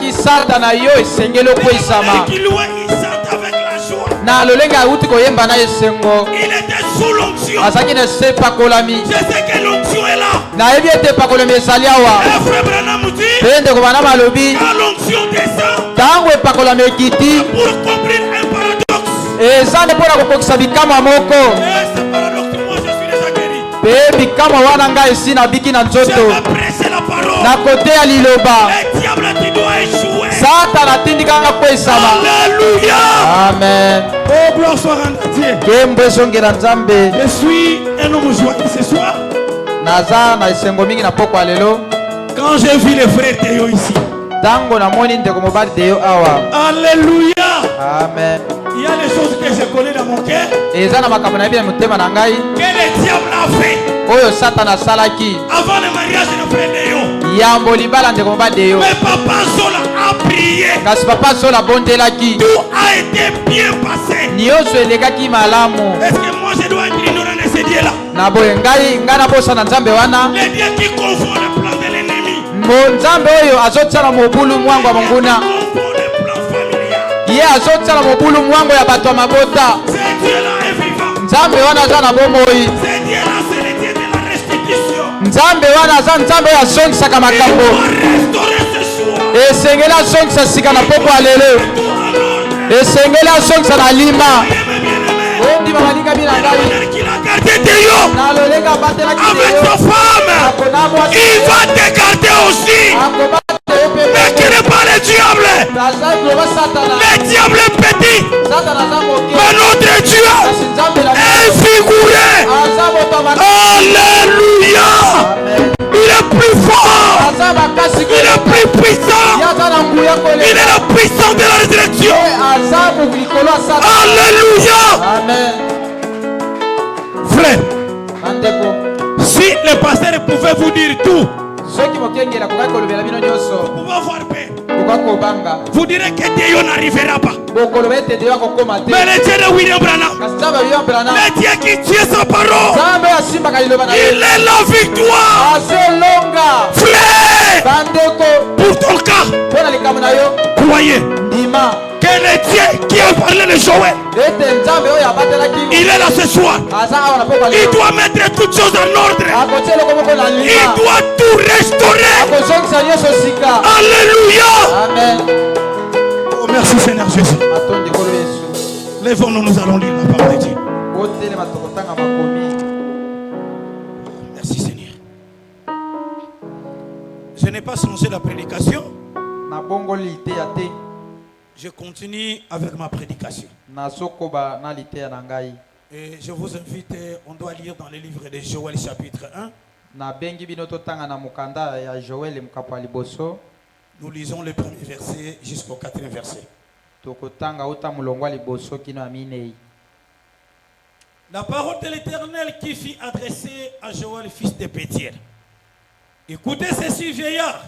ki Satana yo esengelo kwesama. Il louait, il chantait avec la joie. Na lolenga uti koyemba na esengo. Il était sous l'onction. Azaki ne se pakolami. Je sais que l'onction est là. Na ebi ete pakolami ezali awa. Et frère Branham dit, Pende ko bana malobi. quand l'onction descend, Tango epakolami ekiti. pour accomplir un paradoxe. Eza ne pona kokokisa bikama moko. Et ce paradoxe, moi je suis déjà guéri. Pe bikama wana nga esi na biki na Je nzoto. vais presser la parole. Na kote ya liloba. Le diable tu dois échouer. Satana tindika kwesama. Alléluia. Amen. Oh, gloire soit rendue à Dieu. Kembo esongela nzambe. Je suis un homme joyeux ce soir. Naza na esengo mingi na poko lelo. Quand j'ai vu les frères Théo ici. Tango na moni ndeko mobali Théo awa. Alléluia. Amen. Il y a des choses que je connais dans mon cœur. Eza na makambo na bibi mutema na ngai. Que le diable a fait. Oyo Satana salaki. Avant le mariage de frère Théo. Yambo libala ndeko mobali Théo. Mais papa Zola a prié. Kasi papa sola bondelaki. Tout a été bien passé. Nyonso elekaki malamu. Est-ce que moi je dois être ignorant de ce Dieu-là? Na boye ngai ngana bosa na nzambe wana. Le Dieu qui confond le plan de l'ennemi. Mo nzambe oyo azotsala mobulu mwangu wa monguna. Confond le plan familial. Ye azotsala mobulu mwangu ya bato ya mabota. Ce Dieu-là est vivant. Nzambe wana aza na bomoi. Ce Dieu-là c'est le Dieu de la restitution. Nzambe wana aza nzambe oyo azongisaka Il makambo. doit restaurer ce choix. Esengeli azongisa sika na poko ya lelo. Tout à l'ordre. Esengeli azongisa na lima. Bien-aimé. Ondima balinga bina ngai. L'honneur qu'il a gardé Théo Na lolenga batelaki avec Théo. sa femme, Akona mwasi. il va te garder aussi. Akobata Théo Mais pepe. qui n'est pas le diable. Naza kuloba Satana. Le diable est petit, Satana aza moke. mais notre Dieu Kasi nzambe na est figuré. aza moto ya makasi. Alléluia. Amen. Il est plus fort. Aza makasi Il est plus puissant. Ye aza na nguya Il kolela. est le puissant de la résurrection. Ye aza molikolo ya Satana. Alléluia. Amen. Frère, Bandeko. si le pasteur pouvait vous dire tout, Soki mokengela kokaki kolobela bino vous nyonso. pouvez avoir paix. Kokaki kobanga. Vous direz que Dieu n'arrivera pas. Bokoloba ete Théo akokoma te. Mais le Dieu de William Branham, Kasi nzambe abiyo Branham. le Dieu qui tient sa parole, Nzambe oyo asimbaka liloba na il ye. est la victoire. Azelonga. Frère, Bandeko. pour ton cas, Mpo na likambo na yo. croyez Ndima. que le Dieu qui a parlé de Joël, Ete nzambe oyo abatelaki. il est là ce soir. Aza awa na poko ya Il lelo. doit mettre toutes choses en ordre. Akotia eloko moko na Il lima. doit tout restaurer. Akozongisa nyonso sika. Alléluia. Amen. Oh, merci Seigneur Jésus. Matondi kolo Yesu. Lèvons-nous, nous allons lire la parole de Dieu. Kotelema tokotanga makomi. Merci Seigneur. Je n'ai pas changé la prédication. Na bongo lite ya te. Je continue avec ma prédication. Na sokoba na lite ya na ngai. Et je vous invite, on doit lire dans le livre de Joël chapitre 1. Na bengi bino totanga na mukanda ya Joël mkapo liboso. Nous lisons le premier verset jusqu'au quatrième verset. Tokotanga uta mulongwa liboso kino aminei. La parole de l'Éternel qui fut adressée à Joël, fils de Pétiel. Écoutez ceci, vieillard.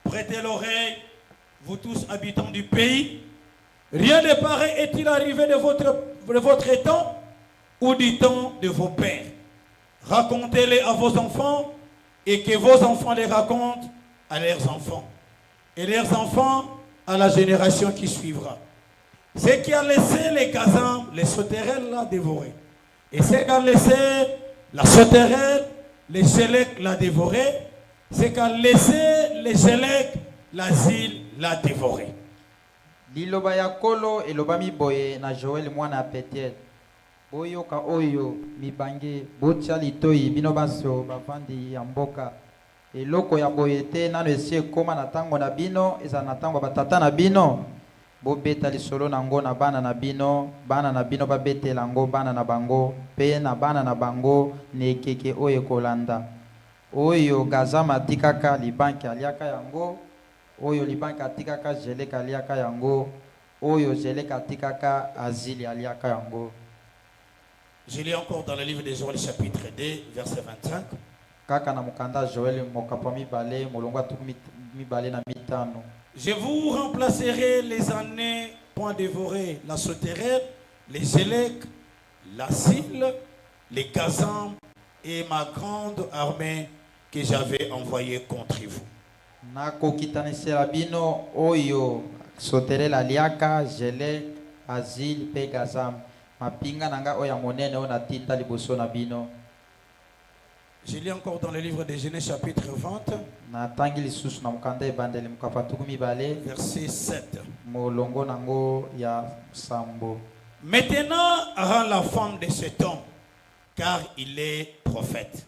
Prêtez l'oreille, vous tous habitants du pays. Rien de pareil est-il arrivé de votre temps ou du temps de vos pères. Racontez-les à vos enfants et que vos enfants les racontent à leurs enfants. Et leurs enfants à la génération qui suivra. Ce qui a laissé les gazans, les sauterelles la dévorer. Et ce qui a laissé la sauterelle, les gélèques la dévorer. Ce qui a laissé les gélèques, l'asile la dévorer. Liloba ya kolo elobami boye na Joël mwana ya Pétiel. Boyoka oyo mibange botia litoi bino baso bavandi ya mboka. Eloko ya boye te nano esi ekoma na tango na bino eza na tango batata na bino. Bobeta lisolo nango na bana na bino babetela ngo bana na bango pe na bana na bango nekeke oyo kolanda. Oyo gazama tikaka libanki aliaka yango. Oyo libanki atikaka jeleka aliaka yango. Oyo jeleka atikaka azili aliaka yango. Je lis encore dans le livre de Joël chapitre 2 verset 25. Kaka na mukanda Joël mokapo mibale molongwa tuku mibale na mitano. Je vous remplacerai les années pour en dévorer la sauterelle, les gélèques, l'asile, les gazans et ma grande armée que j'avais envoyée contre vous. nakokitanisela bino oyo sotelela liaka gele azil pe gazam mapinga nanga oya monene o natita liboso na bino. Je lis encore dans le livre de Genèse chapitre 20, natangi lisusu na mokanda ebandeli mokapatuku mibale verset 7. molongo nango ya sambo. Maintenant, rends la femme de cet homme, car il est prophète.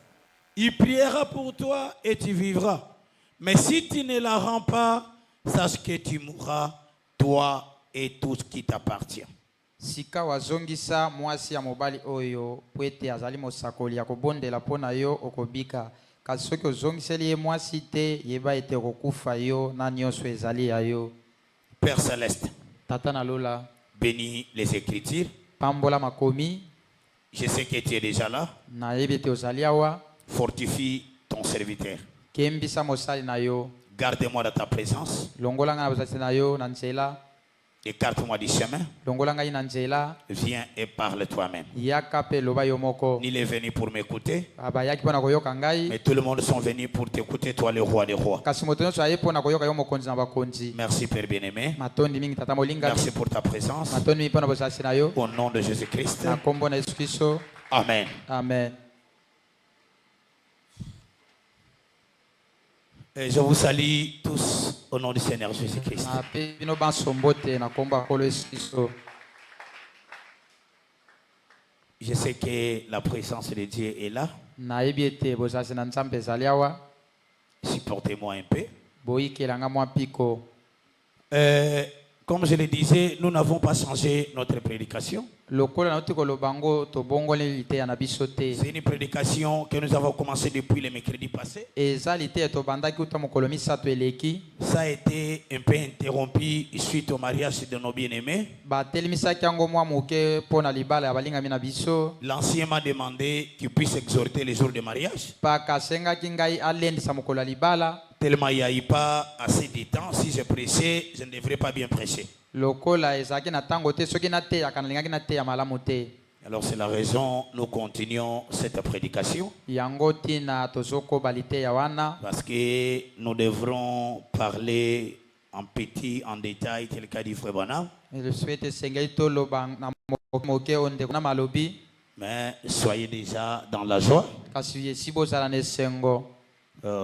Il priera pour toi et tu vivras. Mais si tu ne la rends pas, sache que tu mourras, toi et tout ce qui t'appartient. Sika wazongisa mwasi ya mobali oyo pwete azali mosakoli ya kobondela pona yo okobika. Kasi soki ozongiseli ye mwasi te yeba ete okokufa yo na nyonso ezali ya yo. Père Céleste, Tata na lola, bénis les Écritures. pambola makomi, Je sais que tu es déjà là. na yebi ete ozali awa, Fortifie ton serviteur. kembisa mosali na yo, Garde-moi dans ta présence. longola ngai na bozalisi na yo na nzela, Écarte-moi du chemin. longola ngai na nzela, Viens et parle toi-même. yaka pe loba yo moko. Nul est venu pour m'écouter, Abayaki pona koyoka ngai, mais tout le monde sont venus pour t'écouter, toi le roi des rois. kasi moto nyonso aye pona koyoka yo mokonzi na bakonzi. Merci Père bien-aimé. Matondi mingi tata molingami, Merci pour ta présence. matondi mingi pona bozalisi na yo, Au nom de Jésus-Christ. na kombo na Yesu Kristo. Amen. Amen. Et je vous salue tous au nom du Seigneur Jésus-Christ. Na pe bino bansombote na kombo ya kolo Yesu Kristo. Je sais que la présence de Dieu est là. Nayebi ete bozalisi na Nzambe ezali awa, Supportez-moi un peu. boyikelanga mwa mpiko. Comme je le disais, nous n'avons pas changé notre prédication. Lokola nauti koloba ngo tobongoli liteya na biso te. C'est une prédication que nous avons commencé depuis le mercredi passé. Eza liteya tobandaki uta mokolo misato eleki. Ça a été un peu interrompu suite au mariage de nos bien-aimés. Batelemisaki yango mwa moke mpona libala ya balingami na biso. L'ancien m'a demandé qu'il puisse exhorter les jours de mariage. Paka asengaki ngai alendisa mokolo ya libala. Tellement il n'y a eu pas assez de temps. Si je prêchais, je ne devrais pas bien prêcher. Lokola ezalaki na tango te soki nateyaka nalingaki nateya malamu te. Alors c'est la raison, nous continuons cette prédication. Yango tina tozokoba liteya wana. Parce que nous devrons parler en petit, en détail, tel qu'a dit Frère Branham. Eloswete esengeli toloba na moke oyo ndeko na malobi. Mais soyez déjà dans la joie. Kasi esi bozala na esengo.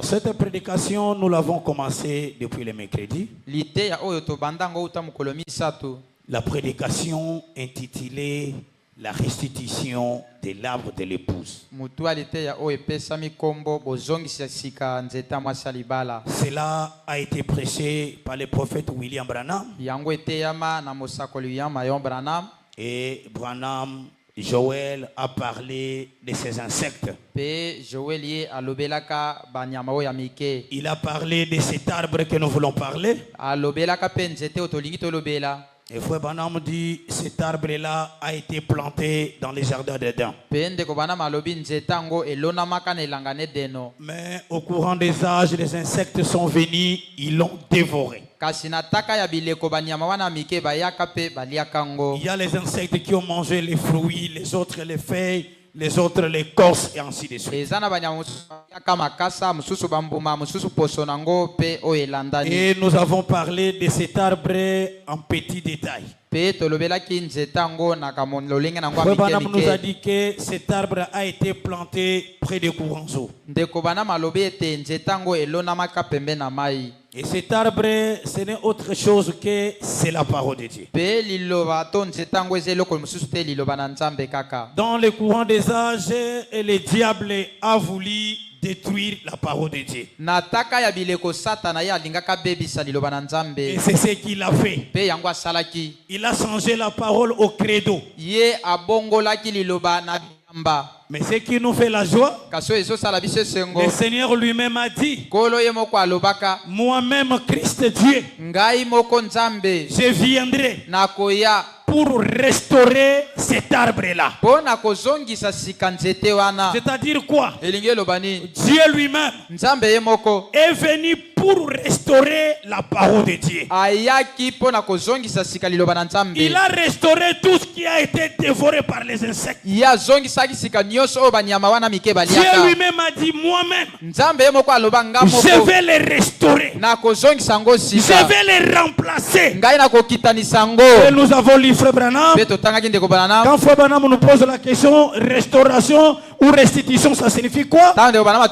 Cette prédication, nous l'avons commencé depuis le mercredi. Liteya oyo tobandango uta mokolo misato. La prédication intitulée La restitution de l'arbre de l'épouse. Mutu aliteya oyo epesami kombo bozongisa sika nzeta mwasi ya libala. Cela a été prêché par le prophète William Branham. Yango eteyama na mosakoli William Mayon Branham. Et Branham, Joël a parlé de ces insectes. Pe Joël ye alobelaka banyama oyo ya mike. Il a parlé de cet arbre que nous voulons parler. Alobelaka pe nzete oyo tolingi tolobela. Et Frère Branham dit cet arbre-là a été planté dans les jardins d'Éden. Pe ndeko Branham alobi nzete yango elonamaka na elanga ne deno. Mais au courant des âges, les insectes sont venus, ils l'ont dévoré. Kasi na taka ya bileko banyama wana mike bayaka pe baliaka ngo. Il y a les insectes qui ont mangé les fruits, les autres les feuilles, les autres l'écorce et ainsi de suite. Eza na banyama mosusu bayaka makasa, mosusu bambuma, mosusu poso nango pe oyo elandani. Et nous avons parlé de cet arbre en petit détail. Pe tolobelaki nzete yango na kamololenge nango Frère ya Branham nous a mike. dit que cet arbre a été planté près des courants d'eau. Ndeko Branham alobi ete nzete yango elonamaka pembe na mai. Et cet arbre, ce n'est autre chose que c'est la parole de Dieu. Pe liloba to nzete yango eza eloko mosusu te liloba na Nzambe kaka. Dans le courant des âges, le diable a voulu détruire la parole de Dieu. Na taka ya bileko Satana ye alingaka bebisa liloba na Nzambe. Et c'est ce qu'il a fait. Pe yango asalaki. Il a changé la parole au credo. Ye abongolaki liloba na bilamba. Mais ce qui nous fait la joie, Kaso ezosala biso esengo. le Seigneur lui-même a dit, Kolo ye moko alobaka. moi-même, Christ Dieu, Ngai moko Nzambe je viendrai nakoya pour restaurer cet arbre-là. pona kozongisa sika nzete wana. C'est-à-dire quoi? Elingi elobani Dieu lui-même Nzambe ye moko est venu pour restaurer la parole de Dieu. ayaki mpona kozongisa sika liloba na Nzambe. Il a restauré tout ce qui a été dévoré par les insectes. Ye azongisaki sika nyonso oyo banyama wana mike Dieu baliaka. lui-même a dit, moi-même, Nzambe ye moko aloba nga je moko vais les restaurer. na kozongisa yango Je sika. vais les remplacer. Ngai na kokitanisa yango. Et nous avons lu Frère Branham. Mpe totangaki ndeko Branham. Quand Frère Branham nous pose la question, restauration ou restitution, ça signifie quoi? Tango ndeko Branham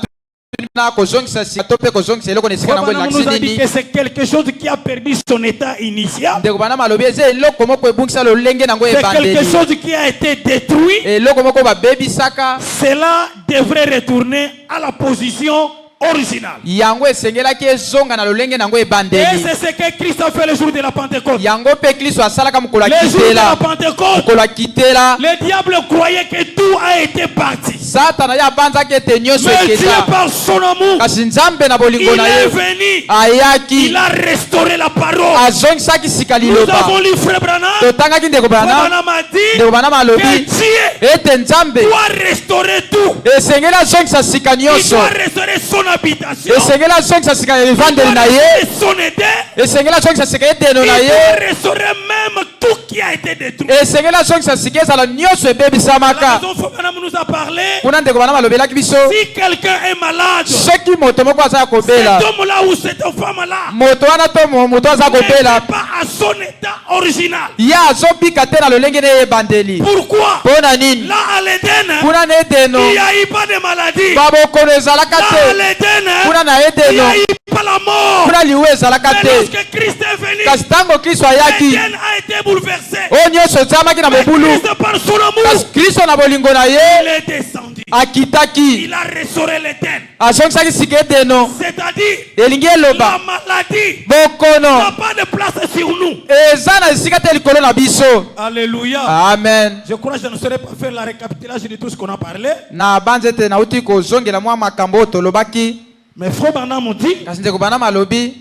na kozongisa sika to pe kozongisa eloko na sika Frère nango Branham elakisi nous a dit nini. que c'est quelque chose qui a perdu son état initial. Ndeko Branham alobi eza eloko moko ebungisa lolenge nango C'est quelque ebandeli. chose qui a été détruit. Eloko moko babebisaka Cela devrait retourner à la position originale. yango esengelaki ezonga na lolenge nango Et ebandeli. c'est ce que Christ a fait le jour de la Pentecôte. Yango pe Kristo asalaka mokolo Le jour de la akitela. Pentecôte, Mokolo akitela. le diable croyait que tout a été parti. Satana ye abanzaki ete nyonso Mais Dieu, eketa. par son amour, Kasi Nzambe na bolingo il na est ye venu. ayaki Il a restauré la parole. azongisaki sika Nous liloba. avons lu Frère Branham. Totangaki ndeko Frère Branham. Branham a dit Ndeko Branham que alobi Dieu ete Nzambe doit restaurer tout. esengeli azongisa sika Il nyonso. doit restaurer son habitation. Esengeli azongisa sika ya Il doit evandeli na ye. restaurer son idée. Esengeli azongisa sika ya eteno Il na ye. doit restaurer même tout qui a été détruit. Esengeli azongisa sika ezala nyonso La ebebisamaka. raison Frère Branham nous a parlé. Kuna ndeko Branham alobelaki biso Si quelqu'un est malade, soki moto moko aza kobela, cet homme-là ou cette femme-là moto wana to moto aza kobela, n'est pas à son état original. ye azobika te na lolenge na ye ebandeli. Pourquoi? Mpona nini? Là, à l'Éden, Kuna na eteno il n'y a eu pas de maladie. babokono ezalaka Là, à te. l'Éden, Kuna na il n'y eteno a eu pas la mort. kuna liwe ezalaka Mais te. lorsque Christ est venu, Kasi ntango Kristo ayaki l'Éden a été bouleversé. oyo nyonso etyamaki na Mais mobulu. Christ, par son amour, Kasi Kristo na bolingo na il ye est descendu. akitaki Il a restauré l'Éden. azongisaki sika eteno. C'est-à-dire, Elingi eloba la maladie bokono n'a pas de place sur nous. eza na esika te likolo na biso. Alléluia. Amen. Je crois que je ne saurais pas faire la récapitulation de tout ce qu'on a parlé. Na banze te nauti kozongela mwa makambo oyo tolobaki. Mais Frère Branham dit, Kasi ndeko Branham alobi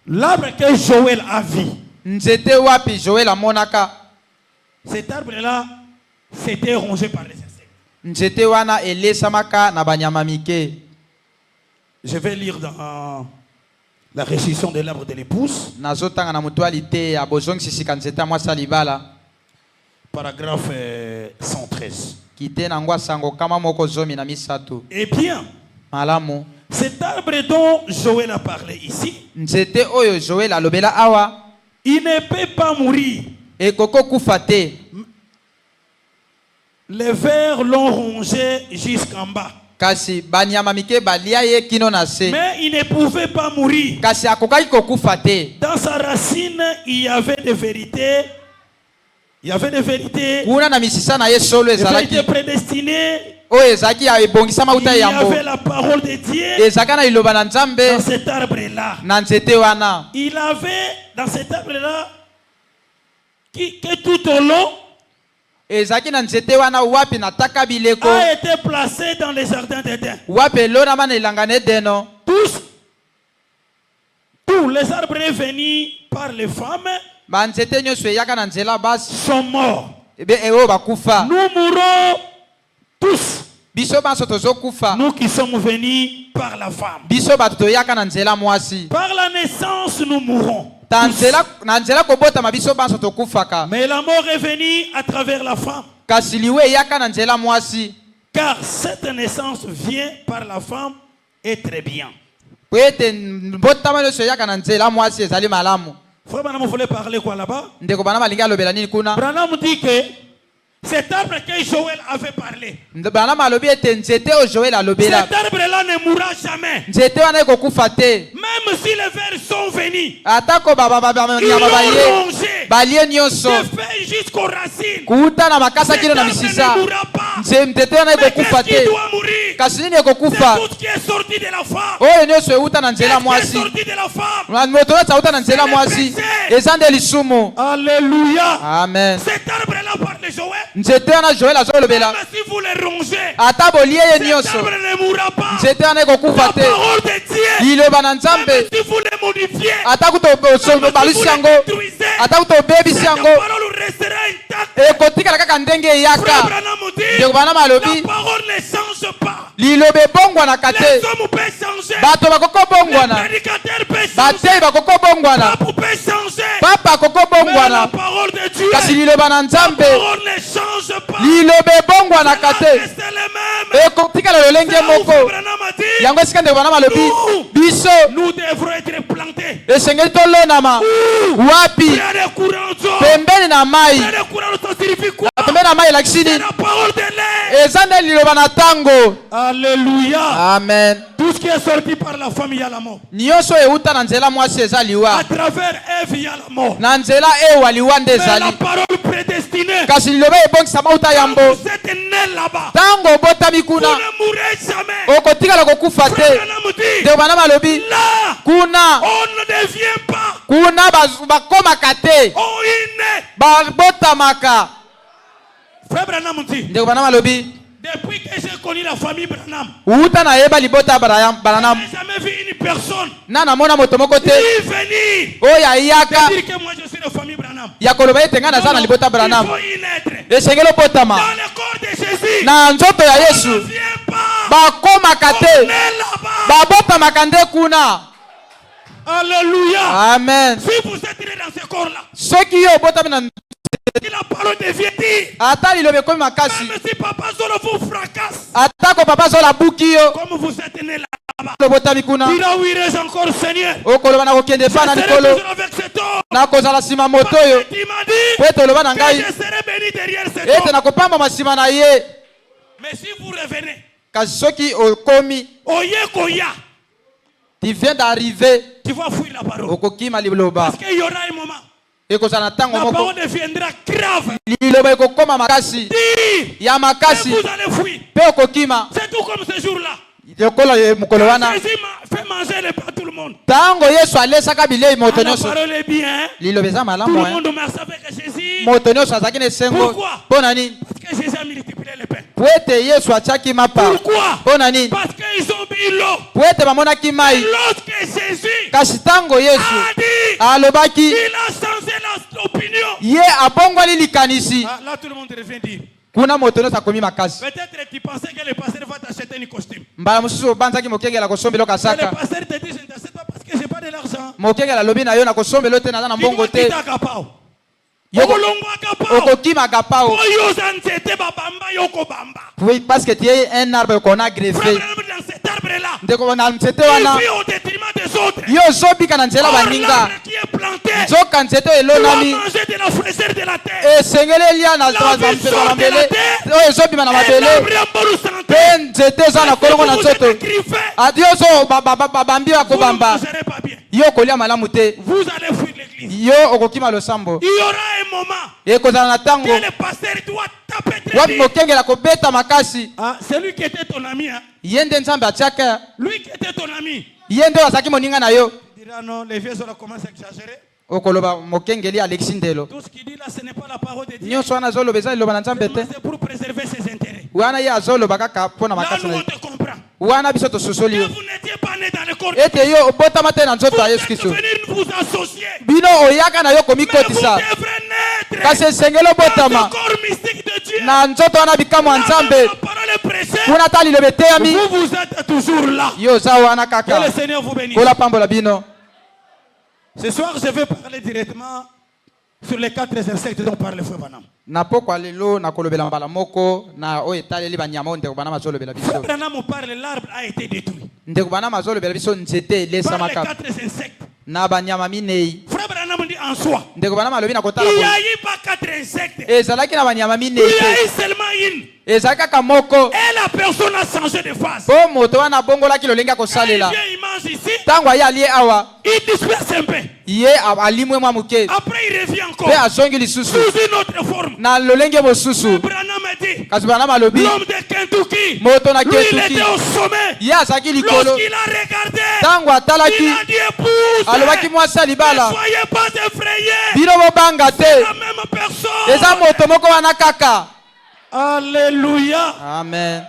l'arbre que Joël a vu, nzete wapi Joel amonaka. cet arbre-là, c'était rongé par les insectes. Nzete wana elesamaka na banyama mike. Je vais lire dans la restitution de l'arbre de l'épouse, Nazotanga na mutualité ya bozongisi sika nzete ya mwasi libala. paragraphe 113. Kite na ngwa sango kama moko zomi na misato. Eh bien, Malamu. cet arbre dont Joël a parlé ici, Nzete oyo Joel alobela awa il ne peut pas mourir. ekoko kufa te. Les vers l'ont rongé jusqu'en bas. Kasi banyama mike balia ye kino na se. Mais il ne pouvait pas mourir. Kasi akokaki kokufa te. Dans sa racine, il y avait des vérités. Il y avait des vérités. Kuna na misisa na ye solo Des vérités ezalaki prédestinées. oyo ezalaki ya ebongisama Il uta y yambo. avait la parole de Dieu Ezalaka na liloba na Nzambe dans cet arbre-là. na nzete wana. Il avait dans cet arbre-là que tout au long Ezalaki na nzete wana wapi nataka bileko. a été placé dans les jardins d'Éden. Wapi elona na elanga na Edeno. Tous les arbres venus par les femmes Banzete nyonso eyaka na nzela basi sont morts. ebe ewo bakufa. Nous mourrons tous. Biso banso tozokufa. Nous qui sommes venus par la femme. Biso bato toyaka na nzela mwasi. Par la naissance, nous mourrons. Na nzela kobotama biso banso tokufaka. Mais la mort est venue à travers la femme. Kasi liwe eyaka na nzela mwasi. Car cette naissance vient par la femme et très bien. Po ete botama nyonso eyaka na nzela mwasi ezali malamu. Frère Branham voulait parler quoi là-bas? Ndeko Branham alingi alobela nini kuna? Branham dit que cet arbre que Joël avait parlé, Branham alobi ete nzete oyo Joel alobela. cet arbre-là ne mourra jamais. Nzete wana ekokufa te. Même si les vers sont venus, Atako ils nyama l'ont rongé balie nyonso. de feuilles jusqu'aux racines. Kuuta na makasa Cet kino na arbre misisa. ne mourra pas. Nzete wana Mais ekokufa qu'est-ce qui te. doit mourir? Kasi nini C'est ekokufa? tout ce qui est sorti de la femme. Oyo nyonso euta na nzela Qu'est-ce qui est mwasi. sorti de la femme? Moto nyonso auta na nzela mwasi. Eza nde lisumu. Alléluia. Amen. Cet arbre-là par de Joël, Nzete wana Joel azolobela. même si vous le rongez, Ata bolie ye cet nyonso. arbre ne mourra pas. Nzete wana ekokufa La te. parole de Dieu, Liloba na même Nzambe. si vous le modifiez, Ata même si kutobalisi vous yango. le détruisez, Ata kutobebisi cette yango. parole restera intacte ekotikala kaka ndenge Frère eyaka. Branham dit, Ndeko Branham alobi la parole ne change pas. liloba ebongwanaka te. Les hommes peuvent changer. Bato bakoko Les bongwana, prédicateurs peuvent bateyi changer. bakoko bongwana, Papa peut changer. papa akoko Mais la bongwana. parole de Dieu, Kasi liloba na la Nzambe parole ne change pas. liloba ebongwanaka Elle te. reste le même. ekotikala lolenge C'est là où moko. Frère Branham a dit, Yango esika Ndeko Branham alobi Nous. biso nous devrons être plantés. esengeli tolonama wapi Près des courants d'eau. pembeni na mai. Près des courants d'eau, ça signifie quoi? pembeni na mai elakisi C'est nini? la parole de l'air. eza nde liloba na ntango. Alléluia. Amen. Tout ce qui est sorti par la femme, il y a la mort. nyonso euta na nzela mwasi eza liwa, À travers Ève, il y a la mort. na nzela ewa liwa nde Mais la ezali. parole prédestinée, kasi liloba ebongisama uta yambo. vous êtes né là-bas. ntango obotami Vous kuna ne mourrez jamais. okotikala kokufa te. Frère Branham dit, Ndeko Branham alobi là, kuna on ne devient pas. kuna bakomaka te, On y naît. babotamaka. Frère Branham dit, Ndeko Branham alobi depuis que j'ai connu la famille Branham, uta nayeba libota ya je Branham n'ai jamais vu une personne na namona moto moko te y venir. oyo ayaka C'est-à-dire que moi je suis de famille Branham. ya koloba ete ngai naza na libota ya Il Branham. faut y naître. esengeli obotama Dans le corps de Jésus, na nzoto ya on ne Yesu. vient pas. bakomaka On te, est là-bas. babotamaka nde kuna. Alléluia. Amen. Si vous êtes né dans ce corps-là, soki yo obotami na si la parole devient dire, ata liloba ekomi makasi, même si papa Zolo vous fracasse, atako papa azola buki yo comme vous êtes né là-bas, obotami kuna, il a ouiré encore Seigneur. okoloba na kokende Je pa na serai likolo toujours avec cet homme. nakozala nsima moto Parce oyo que tu m'as dit po ete oloba na que ngai je serai béni derrière cet ete homme. nakopambama nsima na ye. Mais si vous revenez, kasi soki okomi oye koya, tu viens d'arriver tu vas fuir la parole. okokima liloba, Parce qu'il y aura un moment, ekozala na ntango la moko parole deviendra grave. liloba ekokoma makasi Dis, ya et makasi vous allez fuir. mpe okokima C'est tout comme ce jour-là. lokola mokolo wana Jésus m'a fait manger le pain à tout le monde. ntango yesu alesaka bilei moto Ah, la nyonso. parole est bien. Hein? liloba eza Tout malamu le hein. monde marche avec Jésus. moto nyonso azalaki na esengo. Pourquoi? mpo na nini? Parce que Jésus a multiplié le pain. po ete yesu atiaki mapa. Pourquoi? mpo na nini? Parce qu'ils ont bu l'eau. po ete bamonaki mai. Lorsque Jésus kasi ntango yesu a dit, alobaki il a changé l'opinion. ye abongwali likanisi, Ah, là, tout le monde revient dire. kuna moto nyonso akomi makasi. Peut-être tu pensais que le pasteur va t'acheter un costume. mbala mosusu obanzaki mokengela kosombela Mais le okasaka. pasteur te dit, je ne t'achète pas parce que je n'ai pas de l'argent. mokengela alobi na yo na kosombela te naza na Tu dois mbongo te. quitter Agapao. Yoko- Okolongo Agapao. okokima agapao. Oyo nzete babamba yoko bamba. Oui, parce que tu es un arbre qu'on a greffé. Frère, dans cet arbre-là, ndeko na nzete il wana vit au détriment des autres. yo ozobika na nzela Or, baninga, l'arbre qui est planté nzoka nzete oyo doit elonami manger de la fraîcheur de la terre. esengeli elia na La vie mpeka sort de mabele la terre. oyo ezobima na Et mabele l'arbre en bonne santé. mpe nzete eza na kolongo na Vous êtes nzoto. griffé. adi ozo babambi ya Vous ne kobamba mangerez pas bien. yo okolia malamu te, Vous allez fuir l'église. yo okokima losambo. Il y aura un moment ekozala na ntango que le pasteur doit taper très wapi bien. mokengela kobeta makasi. Ah, celui qui était ton ami, hein? ye nde nzambe atiaka, Lui qui était ton ami. ye nde oyo azalaki moninga na yo. Il dira non, les vieux ont commencé à exagérer. okoloba mokengeli alexi ndelo Tout ce qu'il dit là, ce n'est pas la parole de Dieu. nyonso wana azoloba eza liloba na nzambe te. C'est pour préserver ses intérêts. wana ye azoloba kaka mpo na Là, makasi nous na on ye. te comprend. wana biso tososoli Que yo vous n'étiez pas né dans le corps. ete yo obotama te na nzoto Vous ya yesu êtes kristo, venir vous associer. bino oyaka na yo Mais vous komikotisa, devrez naître kasi esengeli dans obotama le corps mystique de Dieu. na nzoto wana bikamwa ya Là, nzambe. même la parole est prêchée. kuna ta liloba eteyami, Vous êtes toujours là. yo oza wana Que le kaka. Seigneur vous bénisse. kola pambola bino. Ce soir, je vais parler directement sur les 4 insectes dont parle le frère Branham. na pokwa lelo nakolobela mbala moko na oyo etaleli banyama oyo ndeko banama azolobela Frère biso. Branham parle, l'arbre a été détruit. ndeko banama azolobela biso nzete Par les elesamaka 4 insectes. na banyama minei. Frère Branham dit en soi. ndeko banama alobi na kotala Il n'y boye a eu pas 4 insectes. ezalaki na banyama minei Il y a te, eu seulement une. ezalaki kaka moko Et la personne a changé de face. mpo moto wana abongolaki lolenge ya Quand il kosalela. vient, il mange ici. ntango aye alie awa Il disperse un peu. ye alimwe mwa moke Après, il revient encore. mpe azongi lisusu Sous une autre forme. na lolenge mosusu. Branham a dit. kasi banama alobi L'homme de Kentucky. moto na Lui, il Kentucky était au sommet. ye azalaki likolo. Lorsqu'il a regardé, ntango il atalaki a dit épouse. alobaki mwasi ya Ne libala, soyez pas effrayés. bino bobanga te, La même personne. eza moto moko wana kaka. Alléluia. Amen.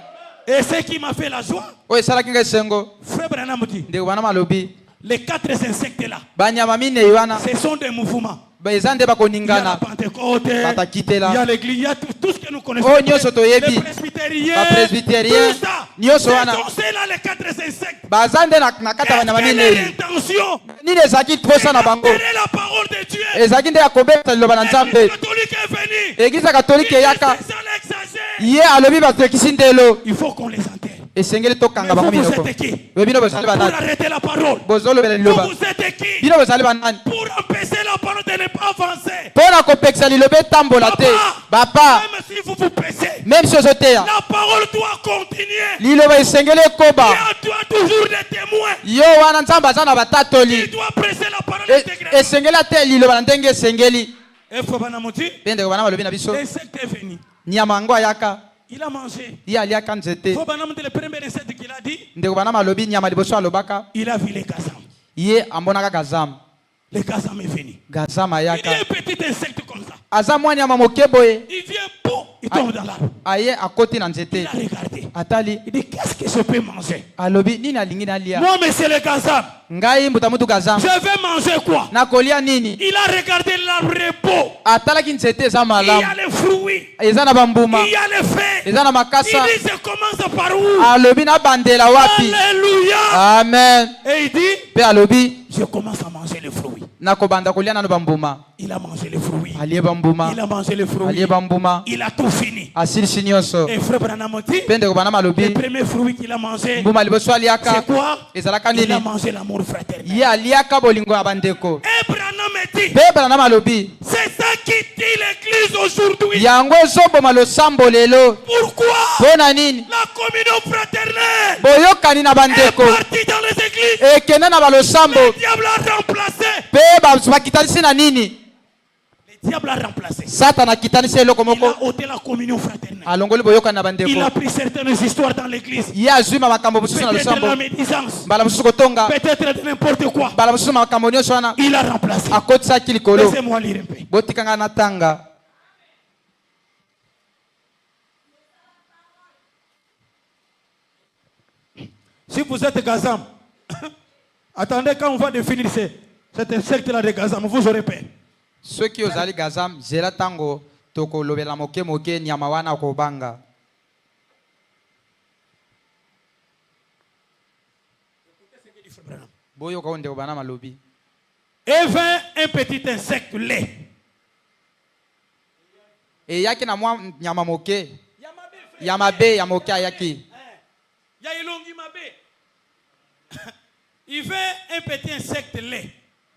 Et ce qui m'a fait la joie, oyo esalaki nga esengo, frère Branham dit, ndeko banama alobi les 4 insectes là, banyama minei wana ce sont des mouvements. Ezande Il y a la bakoningana. Pentecôte, il y Batakitela. a l'église, il y a tout ce que nous connaissons. Oh, nyoso toyebi. Les presbytériens, Bapresbytérien. tout ça. Nyoso Ce wana. sont ceux-là les 4 insectes. Bazande na kata banyama Quelle est minei. l'intention? Nini ezaki posa na bango. Quelle est la parole de Dieu? Ezaki nde akobeta liloba na L'Église Nzambe. catholique est venue. Église catholique Il dit, eyaka. c'est ça l'exagère. Ye alobi batokisi ndelo. Il faut qu'on les enterre. Esengeli Mais tokanga bango vous, vous minoko. êtes qui? Bino bozali Pour banani. arrêter la parole. Bozolobela Vous, liloba. vous êtes qui? Bino bozali banani. Pour empêcher la parole de ne pas avancer. Pona kopekisa liloba etambola te. Bapa. Même si vous vous pressez, Même si ozoteya. la parole doit continuer. Liloba esengeli ekoba. Il y a toujours des témoins. Yo wana Nzambe aza na Il batatoli. doit presser la parole intégralement. Esengeli ate liloba na ndenge esengeli. Et faut pas n'amuti. Pende bana balobi na biso. L'insecte est venu. Nyama yango ayaka. Il a mangé. Ye aliaka nzete. Faut pas n'amuti le premier insecte qu'il a dit. Ndeko bana malobi nyama liboso alobaka. Il a vu les gazam. Ye amonaka gazam. Le gazam est venu. Gazam Il y a ayaka. un petit insecte comme ça. Aza mwa nyama moke boye. Il vient, boum, il tombe dans l'arbre. Aye akoti na Il nzete. a regardé. Atali. Il dit, qu'est-ce que je peux manger? Alobi nini alingi nalia. Moi, monsieur le gazam, Ngai mbuta mutu gazam. je vais manger quoi? Nakolia nini? Il a regardé l'arbre beau. Atalaki nzete eza Il y malamu. a les fruits. Eza na bambuma. Il y a les feuilles. Eza na Il makasa. dit, je commence par où? Alobi na bandela wapi? Alléluia. Amen. Et il dit, Pe alobi je commence à manger les fruits. nakobanda kolia nano bambuma. Il a mangé les fruits. Alie bambuma. Il a mangé les fruits. Alie bambuma. Il a tout fini. Asilisi nyonso. Et frère Branamoti, Pe ndeko bana le malobi. premier fruit qu'il a mangé, Mbuma liboso aliaka. c'est quoi? Ezalaka Il a nini? mangé l'amour fraternel. Ye aliaka bolingo ya bandeko. Et Branamoti, Pe bana malobi. c'est ça qui tue l'église aujourd'hui. Yango ezoboma losambo lelo. Pourquoi? Pona nini? La communion fraternelle Boyokani na est bandeko. partie dans les églises. Ekende na balosambo. Le diable a remplacé. Pe bakitanisi na nini? Le diable a remplacé. Satan akitanisi eloko Il a moko. ôté la communion fraternelle. Alongoli boyokani na Il bandeko. a pris certaines histoires dans l'église. Ye azwima makambo mosusu na Peut-être losambo. la médisance. Mbala mosusu kotonga. Peut-être de n'importe quoi. Mbala mosusu makambo nyonso wana. Il a remplacé. Akotisaki likolo. Laissez-moi lire un peu. Botikanga na tanga. Si vous êtes Gazam, attendez quand on va définir cet insecte-là de Gazam, vous aurez peur. Soki ozali gazam zela tango tokolobela moke moke nyama wana kobanga. Boyo ka onde obana malobi. Et vint un petit insecte laid. E yaki na mwa nyama moke. Ya mabe ya moke ayaki. Il vint un petit insecte laid.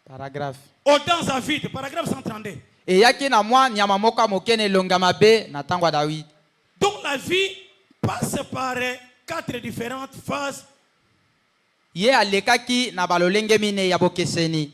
Paragraphe. Aux dents avides, paragraphe 132. E yaki na mwa nyama moka moke ne longa mabe na tango ya David. Donc la vie passe par 4 différentes phases Ye alekaki na balolenge mine ya bokeseni.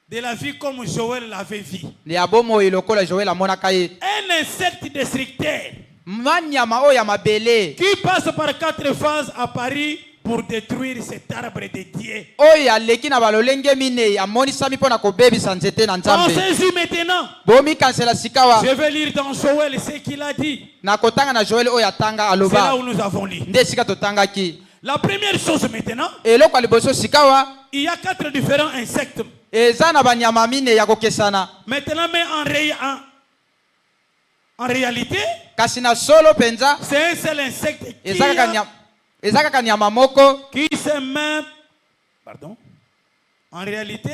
de la vie comme Joël l'avait vu. Ne ya bomo lokola Joël amonaka ye. Un insecte destructeur Manyama o ya mabele. qui passe par 4 phases à Paris pour détruire cet arbre de Dieu. Oyo aleki na balolenge mine ya monisami pona kobebisa nzete na Nzambe. Pensez-y maintenant. Bomi kansela sikawa. Je vais lire dans Joël ce qu'il a dit. Na kotanga na Joël oyo atanga C'est là aloba. où nous avons lu. Nde sika totangaki. La première chose maintenant, Eloko liboso sikawa. il y a 4 différents insectes. Eza na banyama mine ya kokesana. Maintenant, mais en réalité, Kasi na solo penza. c'est un seul insecte Eza kaka nyama moko. qui se met... Pardon. En réalité,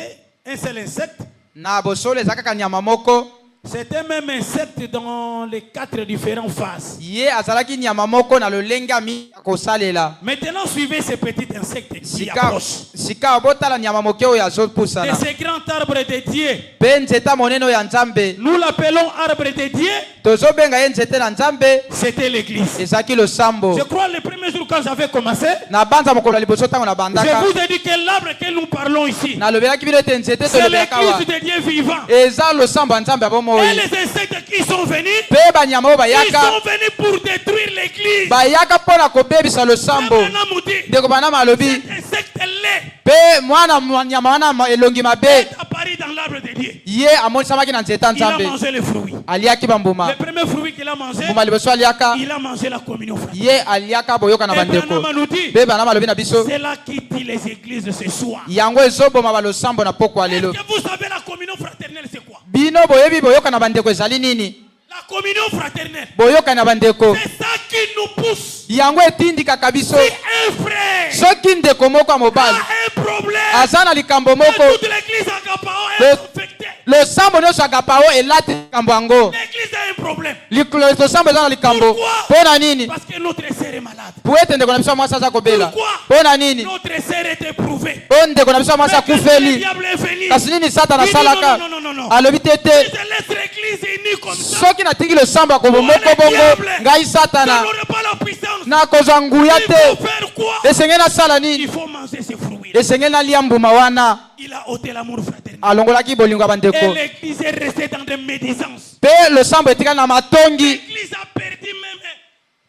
un seul insecte. Na bosolo eza kaka nyama moko. C'est un même insecte dans les 4 différentes phases. Ye azalaki nyama moko na lolenga mi kosalela. Maintenant, suivez ces petits insectes qui Sika approchent. sika botala nyama moke oyo Et azopusana. ce grand arbre de Dieu, Pe nzeta monene ya Nzambe. nous l'appelons arbre de Dieu, Tozobenga ye nzete na Nzambe. c'était l'église. Ezaki losambo. Je crois le premier jour quand j'avais commencé, Na banza mokolo liboso tango na je bandaka. vous ai dit que l'arbre que nous parlons ici, Na lobelaki bino te nzete c'est tolobelaka wa. l'église de Dieu vivant. Eza losambo ya Nzambe abomo Et oyo. les insectes qui sont venus, Pe banyama oyo ils bayaka. sont venus pour détruire l'église. Bayaka mpona kobebisa losambo. Abraham nous dit, Ndeko bana malobi. cet insecte laid Pe mwana nyama wana elongi mabe. est apparu dans l'arbre de Dieu. Ye amonisamaki na nzete ya Il a Nzambe. mangé les fruits. Aliaki bambuma. Le premier fruit qu'il a mangé, Mbuma liboso aliaka. il a mangé la communion fraternelle. Ye aliaka boyoka na bandeko. Abraham nous dit, Pe bana malobi na biso. c'est là qui tue les églises de ce soir. Yango ezoboma balosambo na poko Est-ce alelo. que vous savez la communion fraternelle c'est quoi? Bino bino boyebi boyoka na bandeko ezali nini? La communion fraternelle. Boyoka na bandeko. C'est ça qui nous pousse. Yango etindikaka biso. Si un frère Soki ndeko moko ya mobali a un problème, aza na likambo moko, toute l'église Agapao est infectée. le sambo nyonso agapao elati likambo yango. L'église a un problème. Le sambo eza na likambo. Pona nini? Parce que notre sœur est malade. Po ete ndeko na biso mwasi aza kobela. Pourquoi? Pona nini? Notre sœur est éprouvée. Po ndeko na biso mwasi Mais que le akufeli. diable est venu. Kasi nini Satana Il dit asalaka? non, non, non, non, non. Alobi te Si te. je laisse l'église unie comme ça, Soki natingi le sambo akobo moko bongo ngai je Satana n'aurai pas la puissance. nakozwa nguya Il te. faut faire quoi? Esengeli nasala Il nini? faut manger ces fruits. Esengeli nalia mbuma wana. Il a ôté l'amour fraternel. Alongolaki bolingo ya Et bandeko. l'église est restée dans des médisances. Pe le sambo etikali na matongi. L'église a perdu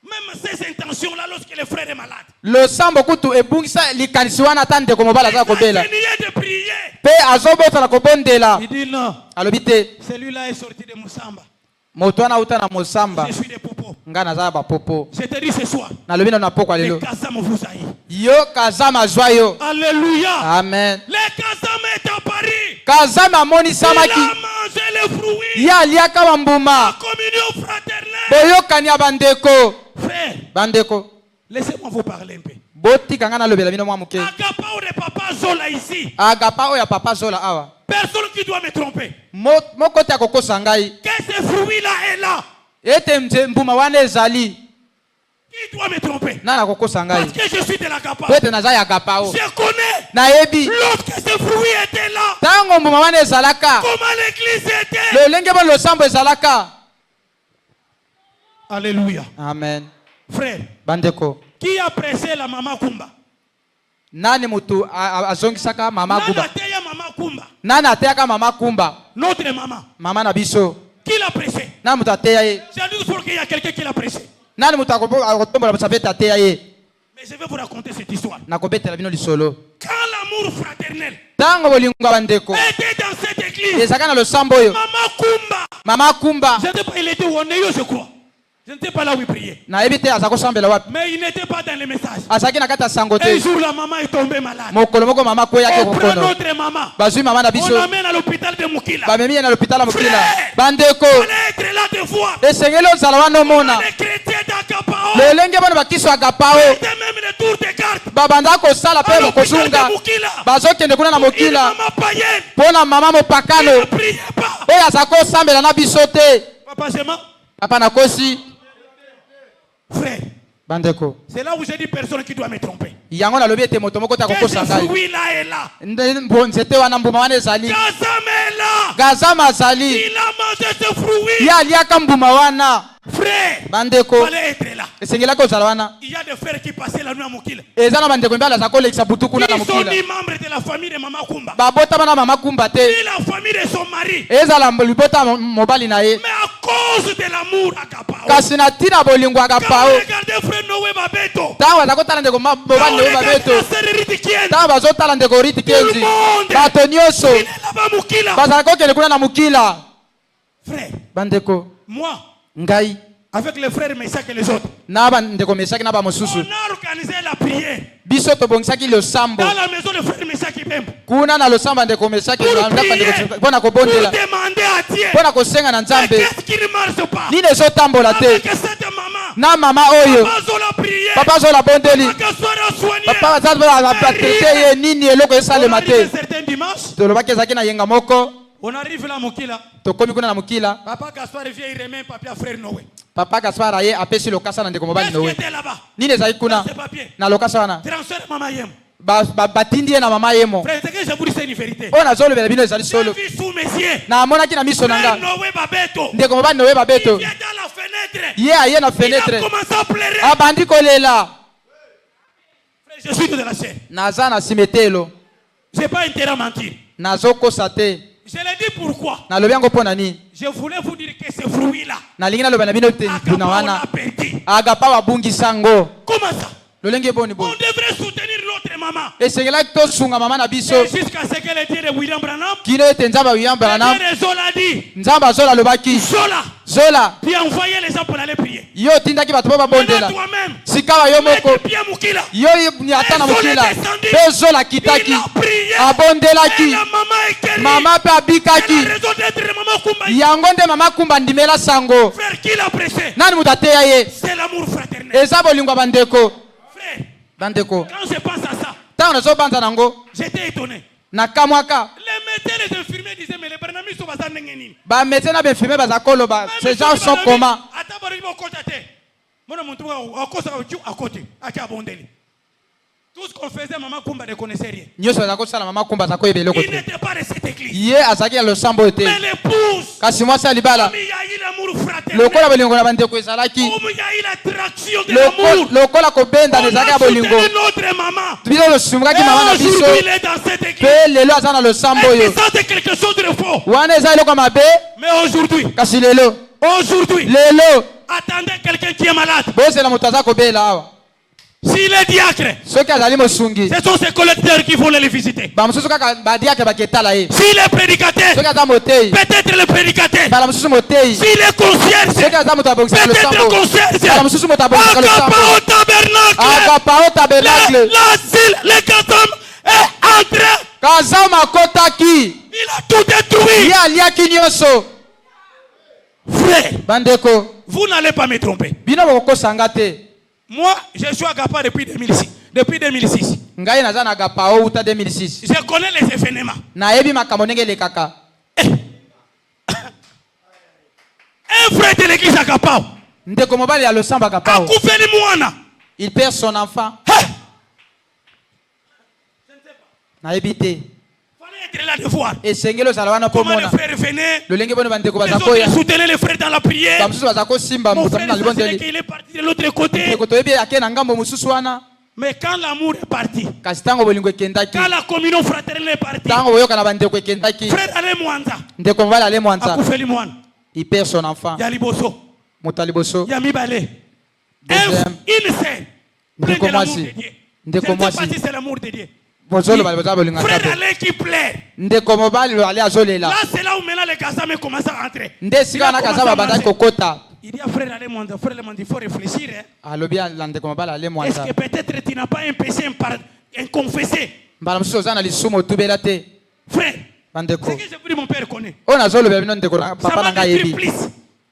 même ses intentions-là lorsque le frère est malade. Le sambo kutu ebungisa likanisi wana ata ndeko mobali aza kobela. Il a de prier. Pe azobotana kobondela. Il dit non. Alobi te Celui-là est sorti de Moussamba. moto wana uta na mosamba. Je suis des popos. Nga naza ba popo. Je te dis ce soir. Nalobi na pokwa Les lelo. Kassam vous haït. Yo kazama zwa yo. Alléluia. Amen. Les Kassam est à Paris. Kazama amoni Il samaki. a mangé les fruits. Ya aliaka La bambuma. communion fraternelle. Boyokani ya bandeko. Frère, Bandeko. laissez-moi vous parler un peu. Botika nga nalobela bino mwa muke. Agapao de papa Zola ici. Agapa oyo ya papa zola awa. Personne qui doit me tromper. Moko te akokosa ngai. Que ce fruit-là est là. Ete mbuma wana ezali. Qui doit me tromper? Nana akokosa ngai. Parce que je suis de l'Agapao. Po ete naza ya agapa o. Je connais. Nayebi. Lorsque ce fruit était là, Tango mbuma wana ezalaka. comment l'église était. Lolenge bo losambo ezalaka. Alléluia. Amen. Frère, Bandeko. qui a pressé la maman Kumba? Nani mutu azongisaka mama Nana Kumba? teya maman Kumba. Nani ateyaka mama Kumba? Notre maman. Mama na biso. Qui l'a pressé? Nani mutu ateya ye? J'ai dit pour qu'il y a quelqu'un qui l'a pressé. Nani mutu akotombola sapete ateya ye? Mais je vais vous raconter cette histoire. Nakobetela bino lisolo. Quand l'amour fraternel Tango bolingo ya bandeko. était dans cette église, Ezaka na losambo oyo. maman Kumba, Mama Kumba. je ne sais pas, il était où on est, je crois. Je ne sais pas là où il priait. Nayebi te aza kosambela wapi. Mais il n'était pas dans les messages. Azaki na kati ya sango Un te. jour, la maman est tombée malade. Mokolo moko mama kweyaki On prend kokono. notre maman. Bazwi mama na On biso. l'amène à l'hôpital de Mukila. Bamemi ye na l'hôpital ya mokila. Frère. Bandeko. On est être là de voir. Esengeli ozala wana omona. Les chrétiens d'Agapao lolenge bana bakiso ya agapao. étaient même les tours de garde. Babanda kosala À mpe l'hôpital kosunga. de Mukila. Bazokende kuna na Une mokila. maman païenne. Mpo na mama Il mopakano. ne priait pas. Oyo aza kosambela na biso te. Papa Zema, Papa nakosi. frère, Bandeko. c'est là où j'ai dit personne qui doit me tromper. Yango nalobi ete moto moko te Que akokosa ce ngai. fruit-là est là. Nzete wana mbuma wana ezali. Kazam est là. Gazama azali. Il a mangé ce fruit. Ye aliaka mbuma wana. Frère, Bandeko. il fallait être là. Esengelaki ozala wana. Il y a des frères qui passaient la nuit à Mukila. Eza na bandeko mbala aza kolekisa butu kuna na Ils sont mokila. ni membres de la famille de Maman Kumba. Babotama na mama Kumba te. Ni la famille de son mari. Ezala libota mobali na ye. Mais à cause de l'amour à Agapao. Kasi na tina bolingo Quand agapao. vous regardez frère Noé Babeto. Tango aza kotala ndeko Quand mobali vous na ye regardez babeto. la sœur Ritikienne. Tango bazotala ndeko riti kenzi. monde. Bato nyonso. Il est là-bas à Mukila. Bazala kokende kuna na mokila. Frère, Bandeko. moi, Ngai. avec les frères Meshach et les autres, Na bandeko mesaki na ba on mosusu. a organisé la prière Biso tobongisaki losambo. dans la maison de frère Meshach et Bembo. Kuna na losambo ndeko mesaki Pour na ndako prier. ndeko mpona Pour kobondela. demander à Dieu. Mpona kosenga na Mais Nzambe. qu'est-ce qui ne marche pas? Nini ezotambola te. Avec cette maman. Na mama oyo. Pas la prière. Papa zola bondeli. Qu'elle soit soignée. Papa traité ye nini eloko On esalema arrive te. un certain dimanche. Tolobaki ezalaki na yenga moko. On arrive là à Mukila. Tokomi kuna na mokila. Papa Gaspard vient, il remet un papier à frère Noé. Papa Gaspard aye apesi lokasa na ndeko mobali Qu'est-ce qui Noé. était là-bas? Nini ezali kuna Ce papier. na lokasa wana. Transfert maman Yem. Batindi ye na mama yemo. Frère, c'est que je vous dis c'est une vérité. Oyo nazolobela bino ezali J'ai solo. vu sous mes yeux. Namonaki na miso na Frère nga. Noé Babeto. Ndeko mobali Noé Il babeto. vient dans la fenêtre. Ye aye na Il a fenêtre. commencé à pleurer. Abandi kolela. Frère, je suis de la chair. Naza na simetelo. Je n'ai pas intérêt à mentir. Nazokosa te. Je l'ai dit pourquoi. Nalobi yango mpo na nini? Je voulais vous dire que ce fruit-là, Nalingi naloba na bino te mpuna on wana. l'a perdu. Agapa wabungisa ngo. Comment ça? Lolenge boni On boni. devrait soutenir notre maman. Esengelaki tosunga mama na biso. Et jusqu'à ce que le Dieu de William Branham, Kino ete Nzambe ayambala na. le Dieu de Zola dit, Nzambe azola alobaki. Zola, Zola. tu as envoyé les gens pour aller prier. Yo tindaki bato po Maintenant babondela. toi-même, Sikawa yo mets moko. tes pieds à Mukila. Yo ni ata na mokila. Pe Zola kitaki. Il a prié. Et Abondelaki. la maman est guérie. Mama pe Elle abikaki. a raison d'être maman Kumba. yango nde mama kumba ndimela sango. Frère, qui l'a pressé? Nani mutateya ye? C'est l'amour fraternel. Eza bolingo bandeko. Frère, Bandeko. quand je pense à ça, Tango nazo banza nango. j'étais étonné. Nakamwaka. Les médecins, les infirmiers disaient, mais les Barnabis sont basés en Nengeni. Ba médecin na benfirmier bazakolo ba. Ces gens sont comment? Attends, barrigo côté. Mon montou à cause à côté, à Kabondeli. Tout ce qu'on faisait, maman Kumba ne connaissait rien. Nyoso bazako sala mama kumba zako ebele Il kote. n'était pas de cette église. Ye azaki ya losambo ete. Mais l'épouse, Kasi mwasi alibala. comme il y a eu l'amour fraternel, Lokola bolingo na bandeko ezalaki. comme il y a eu l'attraction de l'amour, Lokola kobenda on nezalaki a ya bolingo. soutenu notre maman. Bino losumukaki mama na Et biso. aujourd'hui, il est dans cette église. Pe lelo aza na losambo Et oyo. ça, c'est quelque chose de faux. Wana eza eloko mabe. Mais aujourd'hui, Kasi lelo. Lelo. attendez quelqu'un qui est malade. Bozela moto aza kobela awa. S'il est diacre, Soki azali mosungi. ce sont ces collecteurs qui vont les visiter. Ba mosusu kaka badiaka baketala ye. S'il est prédicateur, Soki aza motei. peut-être le prédicateur. Bala mosusu motei. S'il est concierge, Soki aza moto abongisaka peut-être losambo. concierge. Bala mosusu moto abongisaka losambo. Agapa au tabernacle. Agapao tabernacle. L'asile, le Kazam est entré. Kazama akotaki. Il a tout détruit. Ye aliaki nyonso. Frère, Bandeko. vous n'allez pas me tromper. Bino bokosanga te. Moi, je suis Agapa depuis 2006. Depuis 2006. Ngai naza na agapao uta 2006. Je connais les événements. Nayebi makambo ndenge lekaka. Un frère de l'église Agapao. Ndeko mobali ya losambo agapao. Akufeli mwana. Il perd son enfant. Hey! Nayebi te. Fallait être là de voir. Esengeli ozala wana po Comment les mona. frères venaient. Lolenge bone bandeko Les bazako ya. autres soutenaient les frères dans la prière. Ba mosusu bazako simba Mon moto frère na savait libondeli. qu'il est parti de l'autre côté. Ndeko toyebi ake na ngambo mosusu wana. Mais quand l'amour est parti, Kasi tango bolingo ekendaki. quand la communion fraternelle est partie, Tango boyoka na bandeko ekendaki. frère allait Mwanza. Ndeko mobali ale mwanza. Akufeli mwana. Il perd son enfant. Yali boso. Moto aliboso. Yami balé. Deuxième. Une scène. Plein Ndeko de l'amour mwasi. de Dieu. Ndeko Je ne sais mwasi. pas si c'est l'amour de Dieu. Bozolo bali boza bolinga Frère tabe. allait qui pleure. Ndeko mobali ale azolela. Là, c'est là où maintenant les Kazame commencent à rentrer. Nde sika na kazaba bandaki kokota. Il dit à frère allez Mwanza. Frère allait Mwanza, il faut réfléchir. Hein. Alobi la ndeko mobali ale Est-ce mwanza. que peut-être tu n'as pas un péché inconfessé? Mbala mosusu oza na lisumu otubela te. Frère, Bandeko. ce que j'ai voulu mon père connaît. Oyo nazoloba bino ndeko na Ça papa m'a na ngai détruit yebi. plus.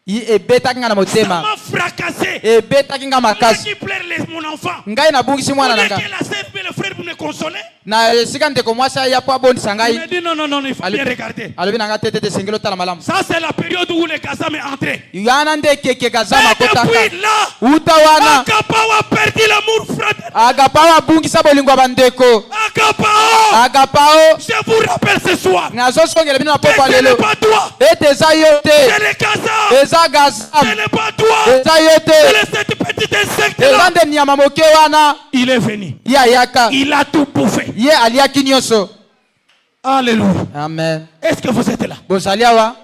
Ebetaki nga na Ça motema. m'a fracassé. Ebetaki nga Moi makasi. qui pleure mon enfant. Ngai nabungisi mwana na Vous voulez nga. que la sœur et le frère vous me consoler? Na esika ndeko mwasi aya po abondisa Il ngai. me dit non, non, non, il faut bien regarder. Alobi na nga te te esengeli otala malamu. Ça, c'est la période où les Kazame entraient. Yana nde keke kazama Mais akotaka. depuis là, Uta wana. Agapao a perdu l'amour fraternel. agapao abungisa bolingo ya bandeko. Agapao, Agapao je vous rappelle ce soir. nazosongela bino na Que poko ce lelo. n'est pas toi. Ete eza yo C'est te. les Kazam. Eza gazam. Ce n'est pas toi. Eza yo C'est te. cette petite insecte Eza là. nde nyama moke wana. Il est venu. Ye ayaka. Il a tout bouffé. Ye aliaki nyonso. Alléluia. Amen. Est-ce que vous êtes là? Bozali awa.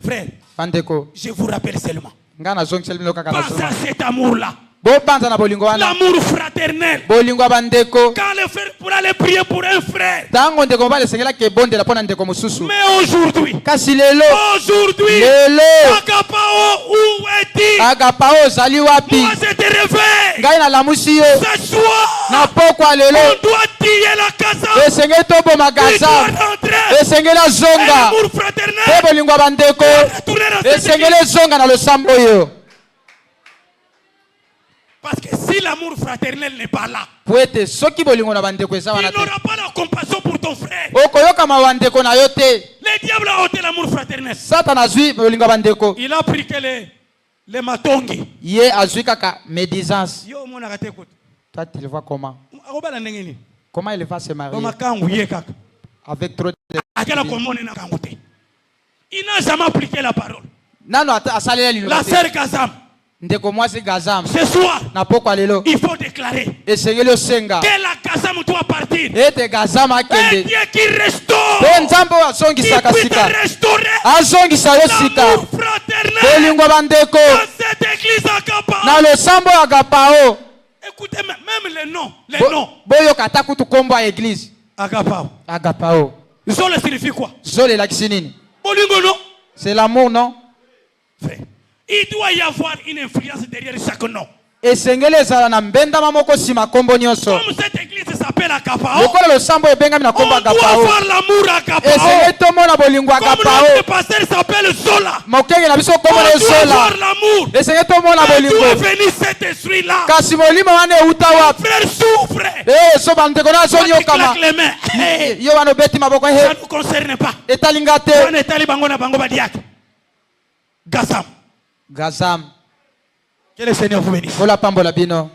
Frère, Bandeko. je vous rappelle seulement. Nga nazongiseli bino kaka na Pensez à soma. cet amour-là. Bobanza na bolingo wana. L'amour fraternel. Bolingo ya bandeko. Quand le frère pourra aller prier pour un frère. Tango ndeko mobali esengelaki ebondela mpo na ndeko mosusu. Mais aujourd'hui, Kasi lelo. aujourd'hui, Lelo. Agapao, où es-tu? Agapao ozali wapi? Moi, je te réveille. Ngai nalamusi yo. Ce soir, Na pokwa lelo. on doit tuer la casa. Esengeli toboma Il doit gaza. rentrer. Esengeli Et azonga. l'amour Mpe fraternel. bolingo ya bandeko. Retourner dans cette Esengeli église. ezonga na losambo oyo. Parce que si l'amour fraternel n'est pas là, Po ete soki bolingo na bandeko eza tu wana te. n'auras pas la compassion pour ton frère. Okoyoka mawa ndeko na yo te. Le diable a ôté l'amour fraternel. Satana azwi bolingo ya bandeko. Il a pris que les matongi. Ye azwi kaka médisance. Yo mon arrêté écoute. Toi tu le vois comment? Akobala ndenge ni. Comment il va se marier Dans ma kangu ye kaka. avec trop de... Akela komone na kangu te. Il n'a jamais appliqué la parole. Nano asalela lino. La sœur Kazam, Ndeko mwasi gazam. ce soir, Na pokwa lelo. il faut déclarer Esengeli osenga. que la Kazam doit partir. Ete gazam Un akende. Dieu qui restaure, Pe nzambe oyo qui azongisaka puisse te sika. restaurer Azongisa yo sika. l'amour fraternel Bolingo ya bandeko. dans cette église à Kapa. Na losambo ya agapao. Écoutez, même les noms, les noms. Boyoka ata kutu kombo ya église. Agapao. Agapao. Zole signifie quoi? Zole elakisi nini? Bolingo non? C'est l'amour, non? Frère, il doit y avoir une influence derrière chaque nom. esengeli ezala na mbendama moko nsima kombo nyonso. Comme cette église s'appelle Akapao, Lokola losambo ebengami na kombo on doit Akapao. voir l'amour à Akapao. Esengeli tomona bolingo Comme Akapao. notre pasteur s'appelle Zola. Mokenge na biso On kombo na doit voir Zola. l'amour. Esengeli tomona Mais d'où est bolingo. venu cet esprit-là? Kasi molimo wana euta wapi? Frère souffre. So bandeko na Toi zoni qui yokama. claques les mains. Hey, Yo wana obeti maboko ça he. ne nous concerne pas. Etalinga On te. est allé bango na bango badiak. Gassam. Gazam. Que le Seigneur vous bénisse. Ola pambola bino.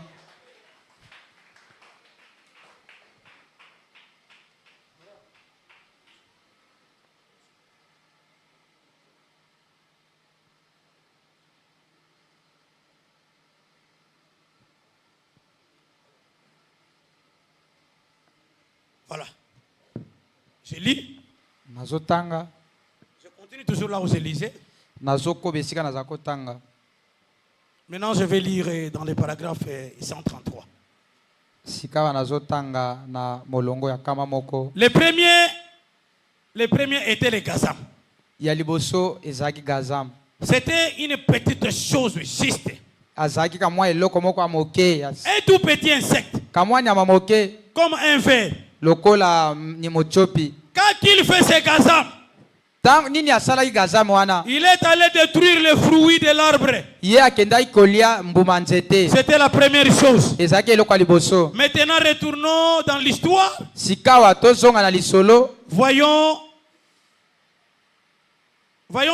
Voilà. Je lis. Nazotanga. Je continue toujours là où je lisais. Nazoko besika nazako tanga. Maintenant, je vais lire dans le paragraphe 133. Sikawa nazotanga na molongo ya kama moko. Les premiers étaient les Gazam. Ya liboso ezaki Gazam. C'était une petite chose juste. Azaki kamwa eloko moko amoke. Un tout petit insecte, Kamwa nyama moke. comme un ver. Lokola ni mochopi. Quand il fait ses Gazam, Tang nini asalaki Gazam wana? il est allé détruire les fruits de l'arbre. Ye akendaki kolia mbuma nzete. C'était la première chose. Ezaki eloko ya liboso. Maintenant, retournons dans l'histoire. Sikawa tozonga na lisolo. Voyons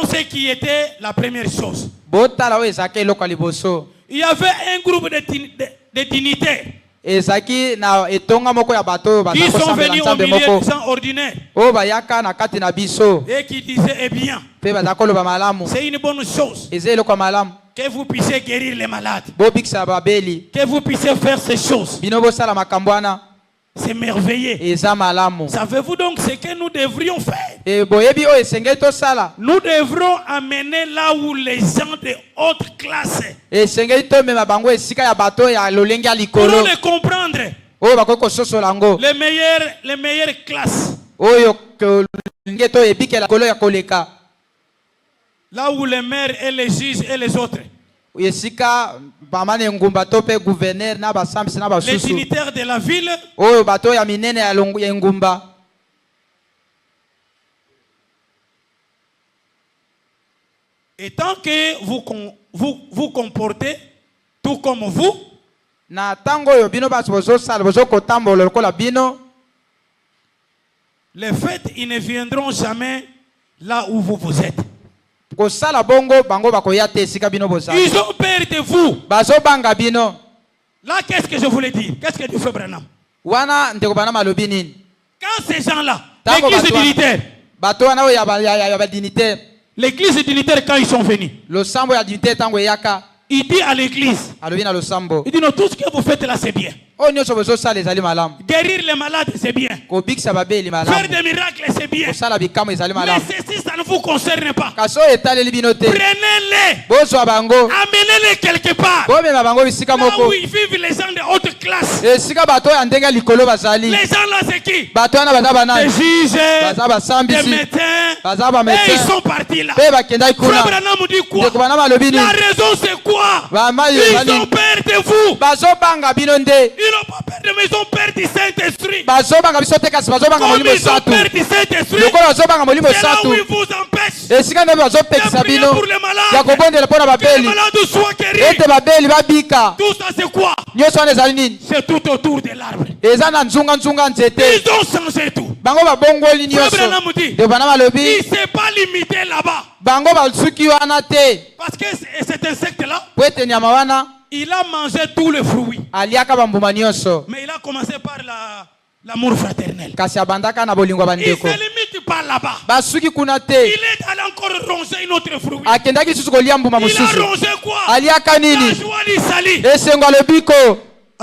ce qui était la première chose. Botala o ezaki eloko ya liboso. Il y avait un groupe de dignitaires Ezaki na etonga moko ya bato qui sont bazakosambela venus au nzambe milieu moko. des gens ordinaires O bayaka na kati na biso. et qui disaient, eh bien, Pe bazakoloba malamu. c'est une bonne chose Eza eloko ya malamu. que vous puissiez guérir les malades, Bobikisa babeli. que vous puissiez faire ces choses. Bino bosala makambo wana. C'est merveilleux. Eza malamu. Savez-vous donc ce que nous devrions faire? E boyebi o esengeli tosala. Nous devrons amener là où les gens de haute classe Esengeli tomema bango esika ya bato ya lolenge ya pourront likolo. les comprendre. Oyo bakoki kososola yango. Les meilleures classes. Oyo lolenge to ebikela likolo ya koleka. Là où les maires et les juges et les autres, Esika bamane ngumba to pe gouverneur na basambisi na les basusu. dignitaires de la ville, Oyo bato ya minene ya ngumba. et tant que vous comportez tout comme vous, Na tango oyo bino basi bozosala bozokotambola lokola bino. les fêtes, ils ne viendront jamais là où vous êtes. Kosala bongo bango bakoya te esika bino bozali. Ils ont peur de vous. Bazobanga bino. Là, qu'est-ce que je voulais dire? Qu'est-ce que tu fais, Branham? Wana ndeko bana malobi nini? Quand ces gens-là, Tango l'église bato- dignitaire, Bato wana oyo ya ba dignitaire. l'église dignitaire, quand ils sont venus, Losambo ya dignitaire tango eyaka. il dit à l'église, Alobi na losambo. il dit non, tout ce que vous faites là, c'est bien. Oyo nyonso bozosala ezali malamu. Guérir les malades, c'est bien. Kobikisa babeli Faire malamu. des miracles, c'est bien. Kosala bikamo ezali Mais malamu. ceci, ça ne vous concerne pas. Kasi oyo etaleli bino te. Prenez-les, Bozwa bango. amenez-les quelque part. Bomema bango bisika Là moko. où ils vivent les gens de haute classe. Esika bato ya ndenge ya likolo bazali. Les gens là, c'est qui? Bato wana baza Des banani? juges, Baza des basambisi. médecins. Baza ba Et ils médecin. sont partis là. Pe bakendaki Frère kuna. Branham dit quoi? Ndeko bana malobi La nini? raison c'est quoi? Bamayi Ils ont bani. peur de vous. Bazobanga bino nde. Ils n'ont pas peur de mais ils ont peur du Saint-Esprit. Bazobanga biso te kasi bazobanga Comme molimo ils ont satu. peur du Saint-Esprit, Lokola bazobanga molimo c'est là où satu. ils vous empêchent Esika nde bazopekisa de prier bino. pour les Ya malades. kobondela mpona Que les babeli. malades soient guéris. Ete babeli babika. Tout ça c'est quoi? Nyonso wana ezali nini? C'est tout autour de l'arbre. Eza na nzunga nzete. Ils ont changé tout. Bango babongoli Frère nyonso. Branham dit, Ndeko bana malobi. il ne s'est pas limité là-bas. Bango basuki wana te. Parce que cet insecte-là, Po ete nyama wana il a mangé tous les fruits. aliaka bambuma nyonso. Mais il a commencé par l'amour fraternel. Kasi abandaka na bolingo ya Il ne bandeko. se limite pas là-bas. Basuki kuna Il te. est allé encore ronger une autre fruit. Akendaki susu kolia mbuma Il a mosusu. rongé quoi? Aliaka La nini? joie du salut. Esengo alobiko.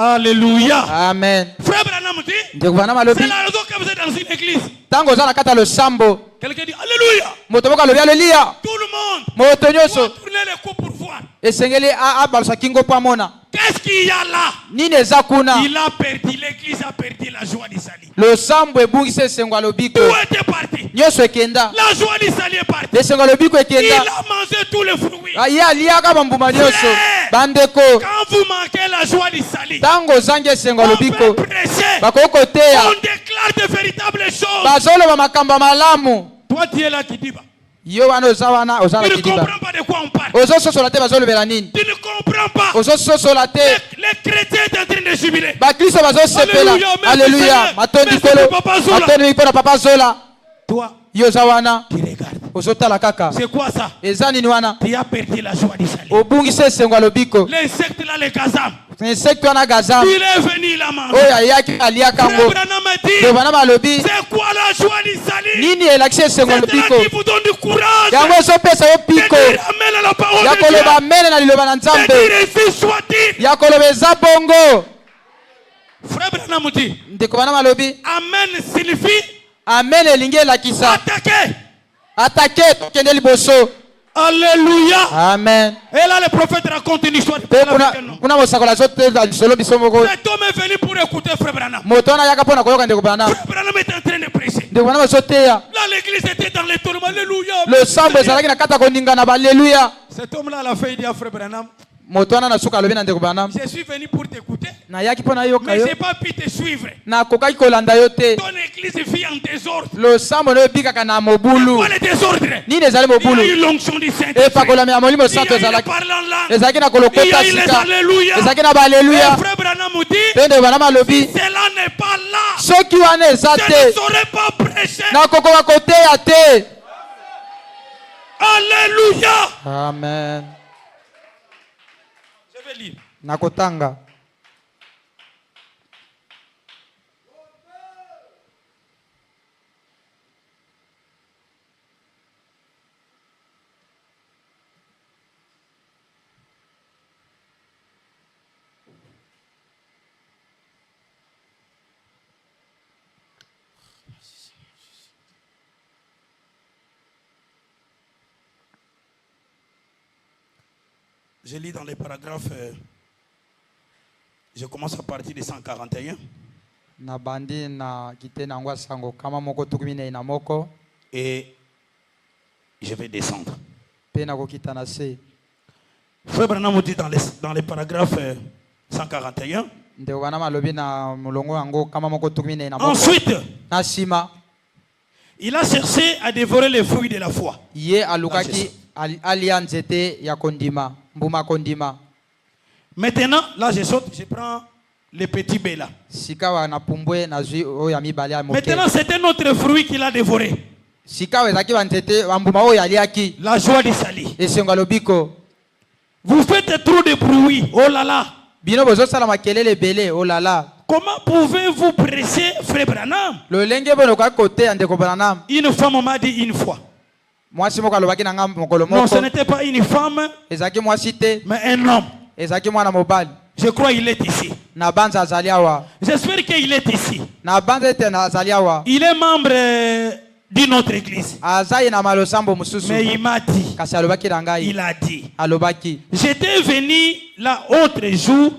Alléluia. Amen. Frère Branham dit, Ndeko bana malobi. c'est la raison que vous êtes dans une église. Tango oza na kata losambo. Quelqu'un dit Alléluia. Moto moko alobi aleluya. Tout le monde Moto doit nyonso. tourner les coups pour voir. Esengeli abalusa kingo po amona. Qu'est-ce qu'il y a là? Nini eza kuna? Il a perdu, l'église a perdu la joie du salut. Losambo ebungisa esengo alobiko. Tout était parti. Nyonso ekenda. La joie du salut est partie. Esengo alobiko Il ekenda. a mangé tous les fruits. Ye aliaka bambuma nyonso. Frère, bandeko quand vous manquez la joie du salut, tango ozangi esengo ya on lobiko peut prêcher, bakoki koteya on déclare de véritables choses. bazoloba makambo ya malamu. Toi, tu es là qui dit, Yo wana oza wana oza na tu ne kidiba comprends pas de quoi on parle. ozososola te bazolobela nini Tu ne comprends pas. ozososola te Les chrétiens sont en train de jubiler. bakristo bazosepela. Alléluia, merci Alleluya, Seigneur. matondi Merci kolo pour Papa Zola. matondi mpo na papa zola. Toi, Yo oza wana tu regardes. ozotala kaka C'est quoi ça? eza nini wana Tu as perdu la joie du salut. obungisa esengo ya lobiko L'insecte là, les gazam. insekte wana gazamu Il est venu là, manger. oyo ayaki aliaka Frère ngo Branham a nde dit, bana balobi c'est quoi la joie du salut? nini elakisi esengo ya C'est là lobiko qui vous donne du courage. yango ezopesa yo De piko dire amen à la parole ya de Dieu. koloba mene na liloba na De nzambe dire ainsi soit-il. ya koloba eza bongo. Frère Branham dit, Ndeko bana balobi amen signifie amen elingi elakisa attaquer. atake tokende liboso. Alléluia. Amen. Et là, le prophète raconte une histoire. Pe kuna mosakola zoteleza lisolo biso moko Cet homme est venu pour écouter Frère Branham. moto wana yaka mpona koyoka ndeko bana Frère Branham était en train de prêcher. ndeko bana bazoteya Là, l'église était dans les tourments. Alléluia. losambo ezalaki na kati ya koningana baleluya. Cet homme-là, à la fin, il dit à Frère Branham, moto wana na suka alobi na ndeko bana je suis venu pour t'écouter, nayaki mpona yoka mais je yo n'ai pas pu te suivre. nakokaki kolanda yo te. Ton église vit en désordre. losambo na yo ebikaka na mobulu Quoi le désordre? nini ezali Il y a mobulu eu l'onction du Saint-Esprit. epakolami ya molimo Il y santo a eu le ezalaki parler en langue. ezalaki na Il y kolokota a eu les sika alléluia. ezalaki na Et baaleluya. Frère Branham dit, Pe ndeko bana balobi cela n'est pas là. soki wana eza Je ne te saurais pas prêcher. nakokoka koteya te. Alléluia. Amen. Je vais lire. Nakotanga. Je lis dans les paragraphes, je commence à partir de 141. Na bandi na kite na ngwa sango kama moko tukumine na moko Et je vais descendre. pe na kokita na se. Frère Branham dit dans les paragraphes 141. Ndeko bana malobi na mulongo yango kama moko tukumine na moko. Ensuite, Na sima il a cherché à dévorer les fruits de la foi. ye alukaki alia nzete ya kondima mbuma kondima. Maintenant, là je saute, je prends le petit B là. Sika wa na pumbwe na zui o ya mibale ya moke. Maintenant, c'est un autre fruit qu'il a dévoré. Sika wa ezaki ba nzete wa mbuma o yaliaki La joie du salut. esengo ya lobiko. Vous faites trop de bruit. Oh là là. Bino bozosala makelele ebele oh la la. Comment pouvez-vous presser Frère Branham? Lolenge bono kwa koteya ndeko Branham. Une femme m'a dit une fois. Mwasi moko alobaki na nga mokolo Non, ce moko n'était pas une femme, ezalaki mwasi te mais un homme. ezalaki mwana mobali Je crois qu'il est ici. na banza azali awa J'espère qu'il est ici. na banza ete na azali awa Il est membre d'une autre église. azayi na malosambo mosusu Mais il m'a dit, kasi alobaki na ngai il a dit, alobaki j'étais venu là autre jour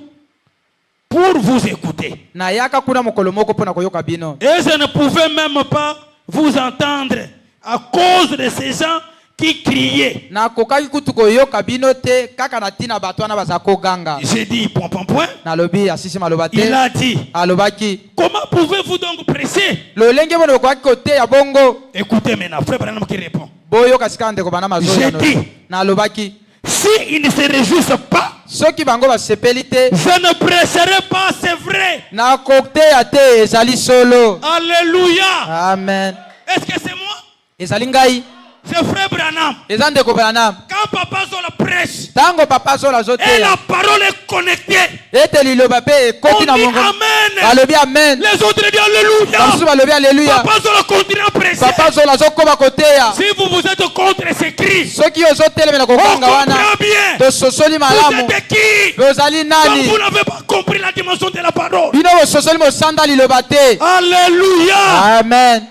pour vous écouter. nayaka kuna mokolo moko mpo na koyoka bino Et je ne pouvais même pas vous entendre à cause de ces gens qui criaient. nakokaki kutu koyoka bino te kaka na ntina bato wana baza koganga. J'ai dit, point, point, point. Nalobi asisi maloba te Il a dit, alobaki comment pouvez-vous donc presser? lolenge bono bokoki koteya bongo Écoutez maintenant, Frère Branham qui répond. boyoka sika ndeko bana mazoya J'ai dit, nalobaki si ils ne se réjouissent pas, soki bango basepeli te je ne prêcherai pas, c'est vrai. nakoteya te ezali solo. Alléluia. Amen. Est-ce que c'est moi? ezali ngai C'est Frère Branham. eza ndeko Branham. Quand Papa Zola prêche Tango papa zola et azoteya la parole est connectée, ete liloba mpe on ekoti na dit mongo Amen. balobi amen Les autres disent basusu Alléluia. balobi aleluya. Papa Zola continue à prêcher. Papa zola azokoma koteya Si vous êtes contre ces cris, soki ozotelemela on kokanga wana comprend bien. tososoli Vous malamu êtes qui? bozali Donc nani vous n'avez pas compris la dimension de la parole. bino bososoli mosanda liloba te. Alléluia. Amen.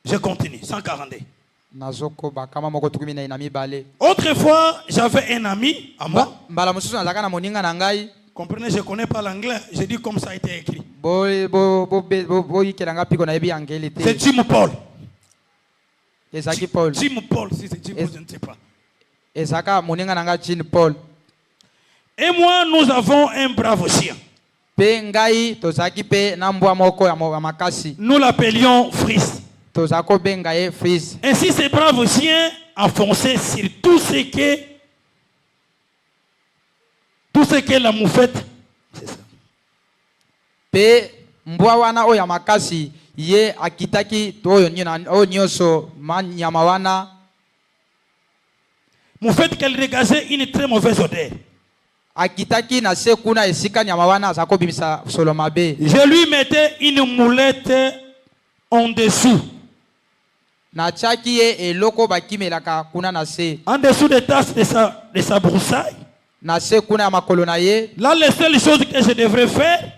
Je continue, 142. nazokoba kama moko tukumi na mibale. Autrefois, j'avais un ami à moi. mbala mosusu nazalaka na moninga na ngai Comprenez, je ne connais pas l'anglais. Je dis comme ça a été écrit. boyikelanga mpiko na yebi angeli C'est te Jim Paul. ezaki Paul. Jim Paul, si c'est Jim Paul, je ne sais pas. Ezaka moninga nanga Jean Paul. Et moi, nous avons un brave chien. Pe ngai tozaki pe na mbwa moko ya makasi. Nous l'appelions Frise. Tozako benga ye Frise. Ainsi, ce brave chien a foncé sur tout ce que la moufette. C'est ça. Pe mbwa wana oyo ya makasi ye akitaki to oyo nyonso nyama wana. Moufette qu'elle dégageait une très mauvaise odeur. Akitaki na se kuna esika nyama wana azako bimisa solo mabe. Je lui mettais une moulette en dessous. Na chaki ye eloko bakimelaka kuna na se. En dessous des tasses de sa broussaille. Na se kuna ya makolo na ye. Là, la seule chose que je devrais faire,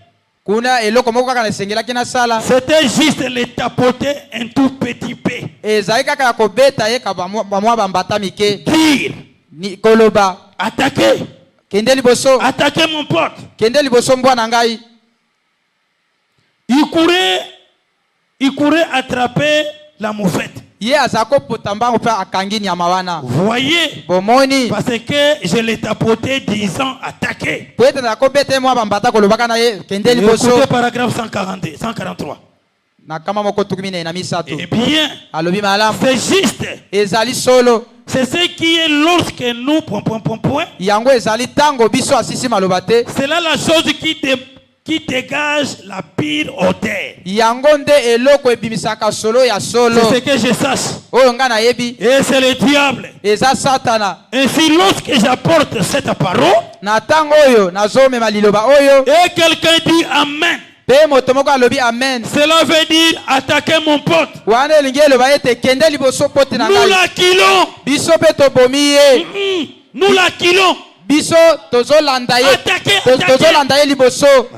kuna eloko moko kaka na sengelaki na sala. C'était juste le tapoter un tout petit peu. Ezali kaka ya kobeta ye ka bamwa bambata mike. Dire. Ni koloba. Attaquer. Kende liboso. Attaquer mon pote. Kende liboso mbwa na ngai. Il courait attraper la moufette. Ye azako potamba pa akangi nyama wana. Voyez. Bomoni. Parce que je l'ai tapoté disant attaquer. Peut-être azako bete mwa bambata kolobaka na ye kende liboso. Écoutez paragraphe 142, 143. Na kama moko tukimine na misato. Eh bien. Alobi malam. C'est juste. Ezali solo. C'est ce qui est lorsque nous yango ezali tango biso asisi malobate. C'est là la chose qui dégage la pire odeur. Yango nde eloko ebimisaka solo ya solo. C'est ce que je sache. Oyo nga na yebi. Et c'est le diable. Eza satana. Ainsi lorsque j'apporte cette parole. Na tango oyo nazomema liloba oyo. Et quelqu'un dit amen. Pe moto moko alobi amen. Cela veut dire attaquer mon pote. Wana elingi eloba ete kende liboso pote na ngai. Nous la killons. Biso pe tobomi ye. Nous la killons. Biso tozolanda ye. Attaquer. Tozolanda ye liboso.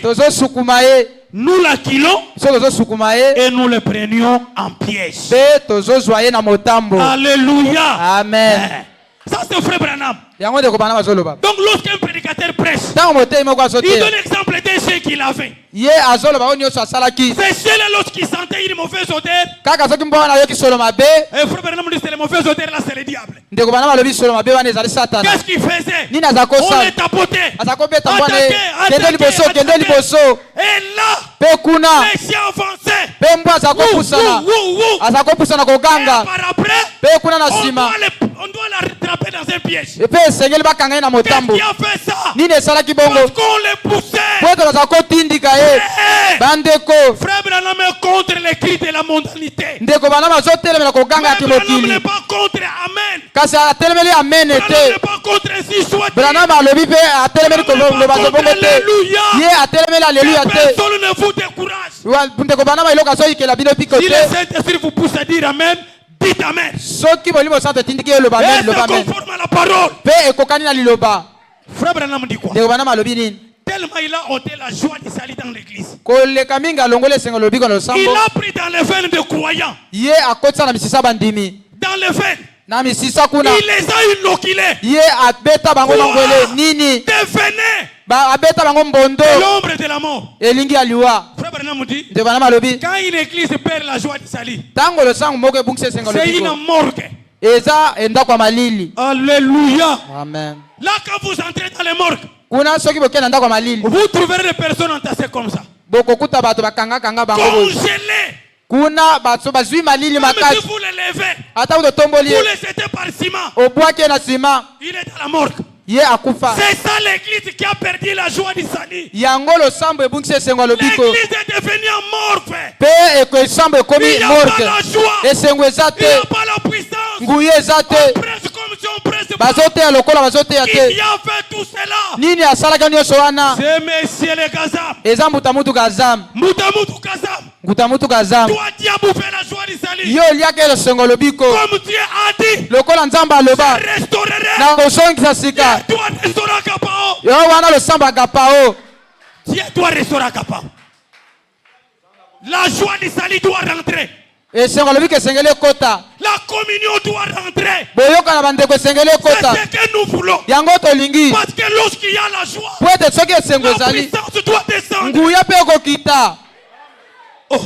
Tozo sukuma ye. Nous la killons. Tozo sukuma ye. Et nous le prenions en piège. Pe tozo joye na motambo. Alléluia. Amen. Ça c'est frère Branham. Donc lorsqu'un prédicateur prêche, il donne l'exemple de ce qu'il avait. C'est cela lorsqu'il sentait une mauvaise odeur. Et frère Branham dit c'est la mauvaise odeur là, c'est le diable. Qu'est-ce qu'il faisait? On les tapotait. Et là, les chiens avançaient. Et par après, on doit la rattraper dans un piège. Qu'est-ce qui a fait ça? Parce qu'on les poussait. Frère Branham est contre les cris de la mondanité. Frère Branham n'est pas contre Amen. Branham n'est pas contre ainsi soit dit. Branham n'est pas contre Alléluia. Personne ne vous décourage. Si le Saint-Esprit vous pousse à dire Amen, dites Amen. Et c'est conforme à la parole. Frère Branham dit quoi? Tellement il a ôté la joie du salut dans l'église. Il a pris dans les veines des croyants. Dans les veines. Il les a inoculés. Devenez l'ombre de la mort. Frère Branham dit, quand une église perd la joie du salut, c'est une morgue. Alléluia. Amen. Là quand vous entrez dans les morgues, vous trouverez des personnes entassées comme ça. Congelées. Même si vous les levez, vous les jetez par ciment. Il est dans la morgue. C'est ça l'église qui a perdu la joie du salut. L'église est devenue morgue. Il n'y a pas la joie. Il n'y a pas la puissance. On presse comme si on presse pas. Qui a fait tout cela? C'est Monsieur le Gazam. Mutamutu Gazam. Toi tu as bouffé la joie du salut. Comme Dieu a dit, je restaurerai. Dieu doit restaurer Agapao. Dieu doit restaurer Agapao. La joie du salut doit rentrer. La communion doit rentrer. C'est ce que nous voulons. Parce que lorsqu'il y a la joie, la puissance doit descendre. Oh,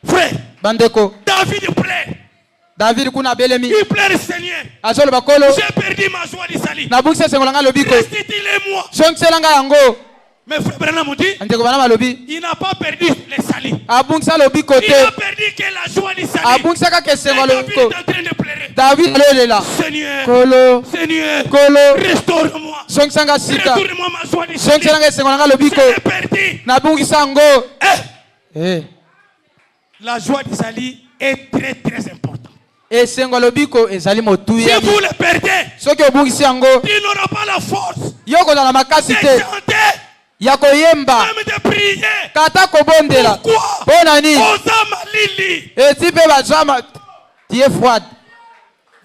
frère, Bandeko. David pleure. David kuna belemi. Il pleure, Seigneur. Azolo bakolo. J'ai perdu ma joie d'Israël. Na bungisa sengolanga lobiko. Restituez-moi. Sonkselanga yango. Mais frère Branham dit, Andeko bana malobi. il n'a pas perdu les salis. Abungisa lobiko Il te. a perdu que la joie d'Israël. Abungisa ka kesengolo David lobiko. est en train de pleurer. David alolela. Seigneur, Kolo. Seigneur, Kolo. restaure-moi. Sonkisanga sika. Retourne-moi ma joie d'Israël. Sonkselanga sengolanga lobiko. J'ai perdu. Na bungisa yango. Eh. La joie d'Israël est très très importante. Esengo lobiko ezali Si motuya. vous le perdez, Soki obungisi yango. tu n'auras pas la force Yoko na makasi de te. chanter, Ya koyemba. même de prier. Kata kobondela. Pourquoi? Bonani. Osama Lili, Eti pe bazama. Tie froide.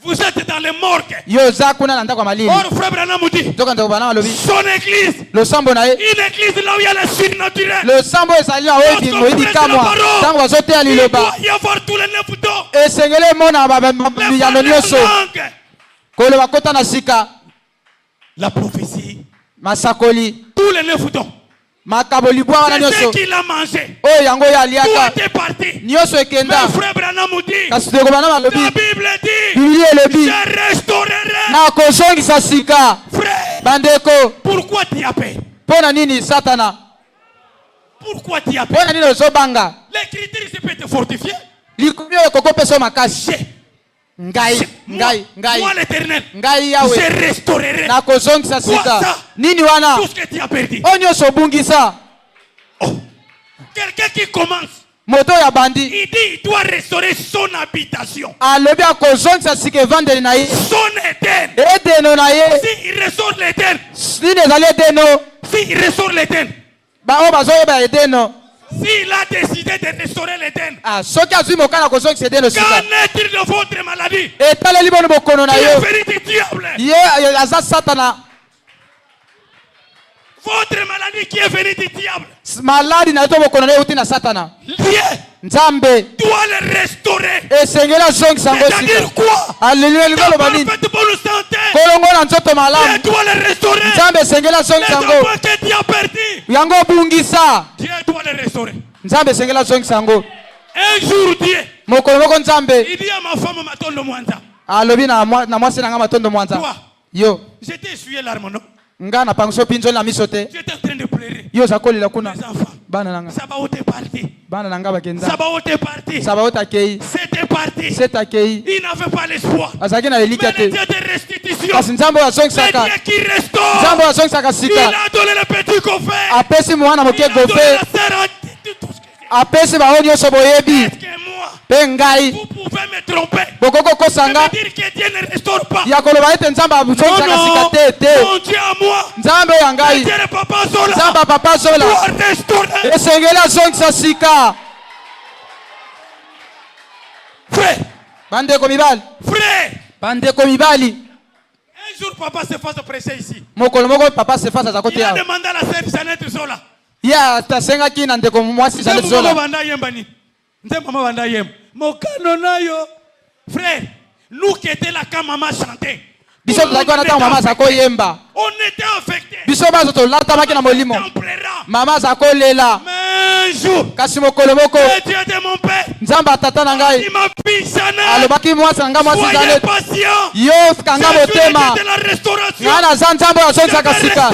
vous êtes dans les morgues. Yo za kuna na ndako malili. Or, frère Branham dit, Toka ndako bana malobi. son église, Le sambo na ye. une église là où il y a le surnaturel. Le sambo ezali na oyebi moyebi kamwa. Tango bazoteya Il liloba. doit y avoir tous les 9 dons. Esengele mona Les miyano nyonso. langues. Koloba kota na sika. La prophétie, Masakoli. tous les 9 dons. Makabo libwa wana C'est ce nyonso. qu'il a mangé. Oyo yango ya Tout liaka. est parti. Nyonso Mais ekenda. frère Branham dit, Kasi toko bana la malobi. Bible dit, Biblia elobi. je restaurerai. Na kozongisa sika. Frère, Bandeko. pourquoi tu as peur? Pona nini satana? Pourquoi tu as peur? Pona nini ozobanga? L'écriture ici peut te fortifier. Likomi oyo kokopesa makasi. Ngai, ngai, ngai. Moi l'éternel, Ngai yawe. je restaurerai Na kozongisa Quoi sika. ça? Nini wana? tout ce que tu as perdu. Oyo nyonso obungisa. Oh. Quelqu'un qui commence, Moto ya bandi. il dit il doit restaurer son habitation, Alobi akozongisa sika evandeli na ye. son Éden. Edeno na ye. Si il restaure l'Éden, Nini ezali edeno. si il restaure l'Éden, Oyo bazoyeba edeno. s'il a décidé de restaurer l'Éden, Ah, soki azwi mokana kozongisa edeno sika. qu'en est-il de votre maladie? Etaleli bono bokono na Tu es yo. venu du diable. Ye aza satana. Votre maladie qui est venue du diable, Maladi na yo to bokono na yo euti na satana. Dieu Nzambe doit le restaurer. esengeli azongisa yango sika. C'est-à-dire quoi? Haleluya Ta likoloba nini? parfaite bonne santé, Kolongo na nzoto Dieu malamu. doit le restaurer. Nzambe esengeli Les azongisa yango. enfants que tu as perdu, Yango obungisa. Dieu doit le restaurer. Nzambe esengeli azongisa yango. Un jour, Dieu, Mokolo moko Nzambe il dit à ma femme, Matondo Mwanza, alobi na mwasi na nga matondo mwanza. toi, Yo, j'étais essuyé larmes, non? nga na pangiso pinzoli na miso te. J'étais en train de pleurer. Yo oza kolela kuna. Les enfants, Bana na nga. Sabaoth est parti. Bana na nga bakenza. Sabaoth est parti. Sabaoth akei. C'était parti. Set akei. Il n'avait pas l'espoir. Azalaki na Mais elikia le te. Dieu de restitution, Kasi Nzambe oyo le azongisaka. Dieu qui restaure, Nzambe oyo azongisaka il sika. a donné le petit coffret. Apesi mwana Il moke a donné gofe. la sœur à tout ce que Apesi bango nyonso boyebi. est-ce que moi, Mpe ngai. vous pouvez me tromper. Bokoko Ça kosanga. veut dire que Dieu ne restaure pas. Ya koloba ete Nzambe Non, azongisaka non, sika te te. mon Dieu à moi, Nzambe oyo ya ngai. Dieu le papa Zola, Nzambe papa zola. doit restaurer. Esengeli azongisa sika. Frère, Bandeko mibali. frère, Bandeko mibali. un jour papa se fasse prêcher ici. Mokolo moko papa sefasa aza Il kote a awa. demandé à la sœur Jeannette Zola. Ye asengaki na ndeko mwasi Janet Nzembo mama Zola. banda yemba ni. Nzembo mama banda yemba. Mokano nayo. Frère, nous qui étions là quand maman chantait. Biso tozalaki wana ntango mama aza koyemba. On était affectés. Biso bazo tolatamaki na molimo. En pleurant. Mama aza kolela. Mais un jour, Kasi mokolo moko le Dieu de mon père, Nzambe atata na ngai il m'a dit Jeannette, alobaki mwasi na ngai mwasi soyez Janet. patient. Yo kanga C'est motema. de la restauration. Ngai naza Nzambe oyo azongisaka sika.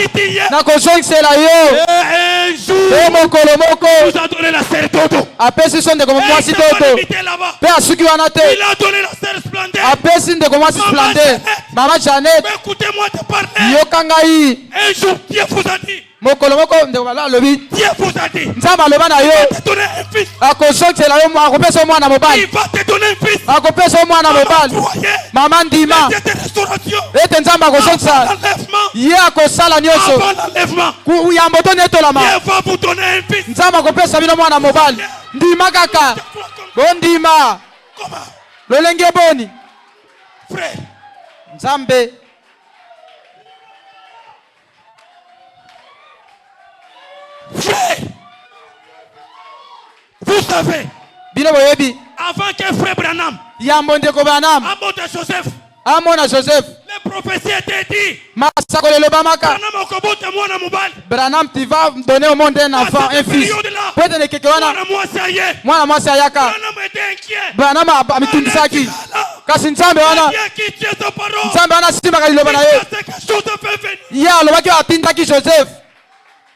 Nakozongisela yo. Et un jour, Pe mokolo moko nous a donné la sœur Dodo. apesi so ndeko Et il mwasi s'est pas Dodo. limité là-bas. Pe asuki wana te. Il a donné la sœur Splendeur. Apesi ndeko mwasi Splendeur. Mama Janet. Mais écoutez-moi te parler. Yoka ngai. Un jour, Dieu vous a dit, Mokolo moko ndeko bala alobi. Dieu vous a dit, Nzambe aloba na yo. il va te donner un fils. Akozongisela yo akopesa yo mwana Il mobali. va te donner un fils. Akopesa yo mwana mobali. Croyez, Mama ndima. Dieu de restauration. Ete Nzambe Avant akozongisa. l'enlèvement, Ye akosala nyonso. avant l'enlèvement, Yambo to netolama. Dieu va vous donner un fils. Nzambe akopesa bino mwana mobali. Ndima kaka. Bondima. Comment? Lolenge boni. Frère, Nzambe. frère, vous savez, Bino boyebi. avant que frère Branham, Yambo ndeko banam. amour de Joseph, Amona Joseph. les prophéties étaient dit, Masako lelo bamaka. Branham okobote mwana mobali. Branham tu vas donner au monde un enfant, un fils. Période là, Pwete ne keke wana. mwana mwasi aye. Mwana mwasi ayaka. Branham était inquiet. Branham amitundisaki. Kasi nzambe wana. Dieu qui tient sa parole. Nzambe wana simaka liloba na ye. C'est quelque chose de fait venir. Ye alobaki atindaki Joseph.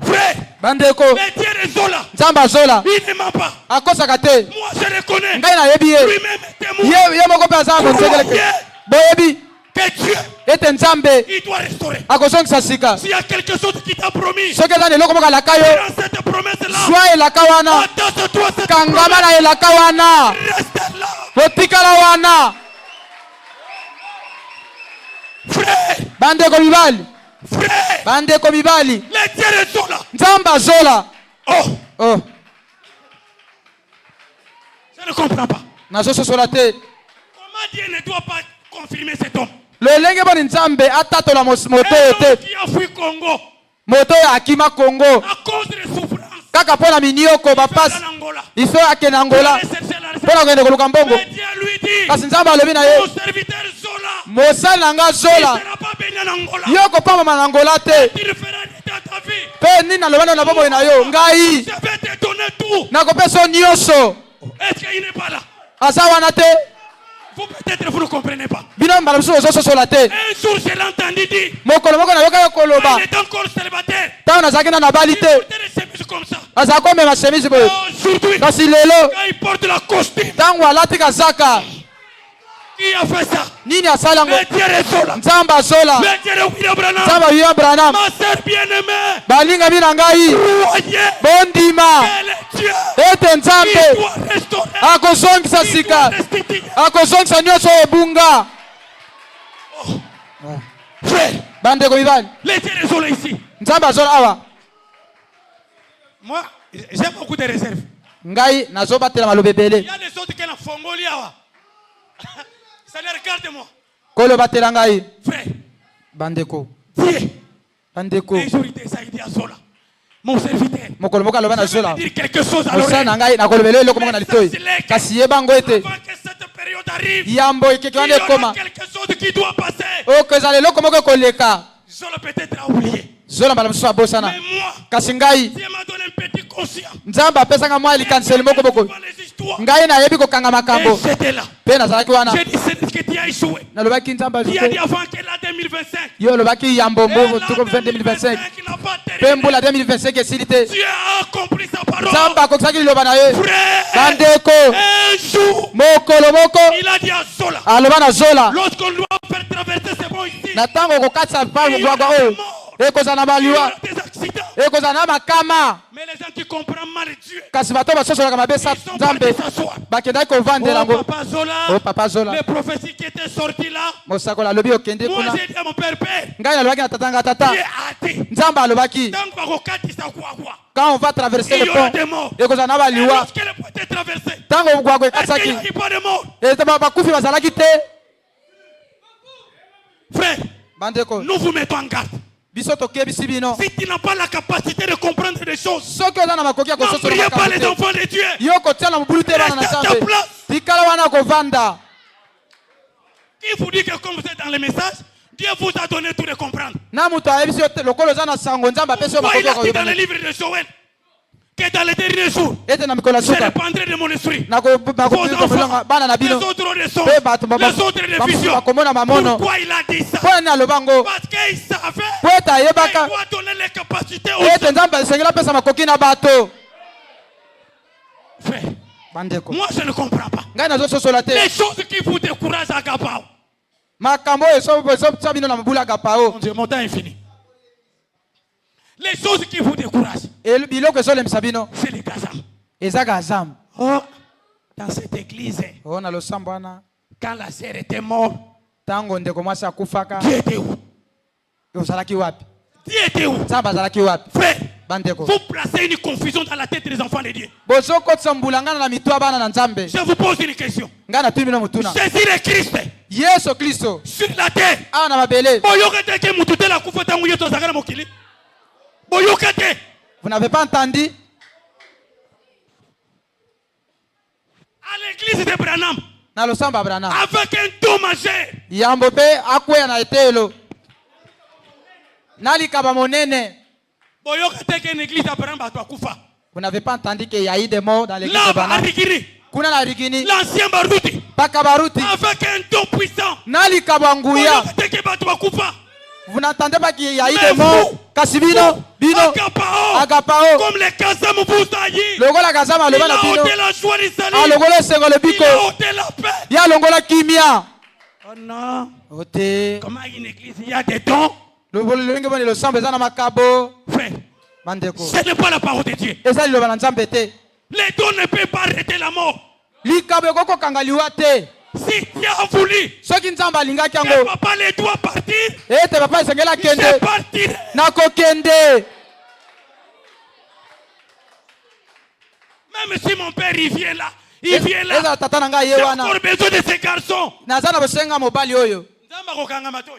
Frère, Bandeko. mais Dieu est Zola. Nzambe azola. Il ne ment pas. Akosaka te. Moi, je reconnais. Ngai nayebi ye. Lui-même est témoin. Ye moko mpe aza motegeleke. Boyebi. Que Dieu, Ete nzambe il doit restaurer. akozongisa sika. S'il y a quelque chose qui t'a promis, Soki eza na eloko moko alaka yo. dans cette promesse-là, Zwa elaka wana. attache-toi à cette Kangama promesse. na elaka wana. Reste là. Botikala wana. Frère, Bandeko mibali. frère, Bandeko mibali. les dieux sont là. Nzambe azola. Oh, Oh, je ne comprends pas. nazososola te. Comment Dieu ne doit pas confirmer cet homme? Lolenge boni nzambe atatola moto Un oyo homme te. qui a fui Congo Moto oyo akima Congo. à cause des souffrances. Kaka mpona minioko bapasi. En Angola. Iso akende Angola. Mpona kokende koluka mbongo. Mais Dieu lui dit, Kasi nzambe alobi na ye. mon serviteur Zola, Mosali na nga il ne zola. sera pas béni en Angola. Yo kopambama na Angola te. Il fera dans ta vie. Mpe nini naloba na bomoi na yo. Ngai Je vais te donner tout. nakopesa yo nyonso. Est-ce qu'il n'est pas là? Aza wana te. Vous peut-être vous ne comprenez pas. Bino mbala mosusu ozososola te. Un jour je l'ai entendu dire, Mokolo moko nayoka yo koloba. il est encore célibataire. Ntango nazalaki na bali Il te. portait des chemises comme ça. Azala komema chemise boye. Aujourd'hui, Kasi lelo quand il porte la costume, ntango alati kazaka. qui a fait ça? Nini asala yango? Le Dieu est Zola. Nzambe azola. Le Dieu est William Branham. Nzambe William Branham. Ma sœur bien-aimée, Balingami na ngai. croyez Bondima. que le Dieu, Ete il nzambe doit restaurer. akozongisa Il doit sika. restituer. Akozongisa nyonso oyo ebunga. Frère, Bandeko mibali. le Dieu est Zola ici. Nzambe azola awa. Moi, j'ai beaucoup de réserves. Ngai nazobatela maloba Il y ebele. a des autres qui sont fongoli awa. Seigneur, regarde-moi. Kolobatela ngai. Frère, Bandeko. Dieu, Bandeko. les autorités, ça a été à Zola. Mon serviteur. Mokolo moko aloba na Je vais zola. te dire quelque chose à Mosala l'oreille. na ngai nakolobela eloko moko na litoi. Kasi yebango ete Avant que cette période arrive, yambo ekeke il wana y aura ekoma. quelque chose qui doit passer. Oko ezala eloko moko ekoleka. Zola peut-être a oublié. Zola mbala mosusu abosana. Mais moi, Kasi ngai Dieu m'a donné un petit conscient. nzambe apesanga mwa likaniseli moko moko. Dans les histoires. Ngai nayebi kokanga makambo. Et j'étais là. Mpe nazalaki wana. J'ai dit, c'est ce que tu as échoué. Nalobaki nzambe Tu as dit azute. avant que la 2025. Yo olobaki yambo Et mbo la tuko 2025. n'a pas Mpe terminé. mbula 2025 esili te. Dieu a accompli sa parole. Nzambe akokisaki liloba na ye. Frère, Bandeko. un jour, Mokolo moko il a dit à Zola, aloba na zola. lorsqu'on doit faire traverser, c'est bon ici. Na ntango okokatisa mpa mogwagwa oyo ekozala na Il y baliwa aura des accidents. ekozala na makama. Mais les gens qui comprennent mal Dieu, Kasi bato basosolaka mabe sa ils sont nzambe partis s'asseoir. bakendaki kovandela Oh, yango. Papa Zola, O papa zola les prophéties qui étaient sorties là, mosakolo alobi okende moi kuna. j'ai dit à mon père, Ngai nalobaki na tatanga tata. Dieu a dit, Nzambe alobaki tant qu'on va katisa quoi, quand on va traverser il le y aura pont des morts. ekozala na Et baliwa. lorsque le pont est traversé, Ntango ogwagwa est-ce qu'il ekatisaki n'y a pas de morts? bakufi bazalaki te. Frère, Bandeko nous vous mettons en garde. biso tokebisi bino. Si tu n'as pas la capacité de comprendre des choses, Soki oza na makoki ya kososola n'oubliez pas les makambo enfants de Dieu. te yo kotia na mobulu te bana na Reste à ta nzambe. place. Tikala wana kovanda. Qui vous dit que comme vous êtes dans les messages, Dieu vous a donné tout de comprendre. Na moto ayebisi yo te lokolo oza na sango nzambe apesi yo Pourquoi makoki il ya a dit dans le koyebana. livre de Joël que dans les derniers jours, Ete na mikolo ya je suka répandrai de mon esprit. Vos nakopilonga bana na enfants, les bino. autres auront des songes, Pe bato les autres des visions. bakomona mamono. Pourquoi il a dit ça? Mpo nini aloba ngo? Parce qu'il savait Po ete qu'il ayebaka doit donner les capacités aux ete nzambe esengeli apesa makoki na bato. frères. Bandeko Moi, je ne comprends pas. ngai nazososola te. Les choses qui vous découragent à Gabao. Makambo oyo ezosa bino na mobulu ya gapao. Mon Dieu, mon temps est fini. Les choses qui vous découragent, Biloko ezolemisa bino c'est les gazam. eza gazamu. Oh, dans cette église, O na losambo wana quand la sœur était morte, ntango ndeko mwasi akufaka Dieu était où? ozalaki wapi? Dieu était où? Nzambe azalaki wapi? Frère, Bandeko vous placez une confusion dans la tête des enfants de Dieu. bozokotisa mbula ngana na mitu ya bana na nzambe. Je vous pose une question. Ngai natuni bino motuna. Jésus le Christ Yesu Kristo sur la terre. awa na mabele. Boyoka te mutu te la kufa tangu yetu azakana mokili. Boyoka te. Vous n'avez pas entendu? À l'église de Branham, Na losambo ya Branham avec un taux majeur, yambo mpe akweya na etelo na likaba monene. boyoka te que une église d'Abraham bato akufa. Vous n'avez pas entendu qu'il y a eu des morts dans l'église Là, de Branham? Arigiri, kuna na rigini l'ancien Baruti, paka baruti avec un don puissant. nali kabanguya vous n'entendez pas qu'il y a eu des morts kasi bino agapao comme les Kazam Boutayi, logola kazama il loba na a bino ôté la joie du salut, logola sengo le biko il a ôté la paix. ya longola kimia Oh non, ote comment une église, il y a des dons. lolenge boni lo sambe za na makabo Frère, bandeko ce n'est pas la parole de Dieu. eza liloba na nzambe te Les dons ne peuvent pas arrêter la mort. likabo ekokokanga liwa te Si Dieu a voulu soki nzambe alingaki que yango papa les doit partir, ete papa esengeli je akende partirai. nakokende Même si mon père il vient là, il vient là. eza tata na ngai ye J'ai wana encore besoin de ces garçons. naza na bosenga mobali oyo Nzamba kokanga matoi.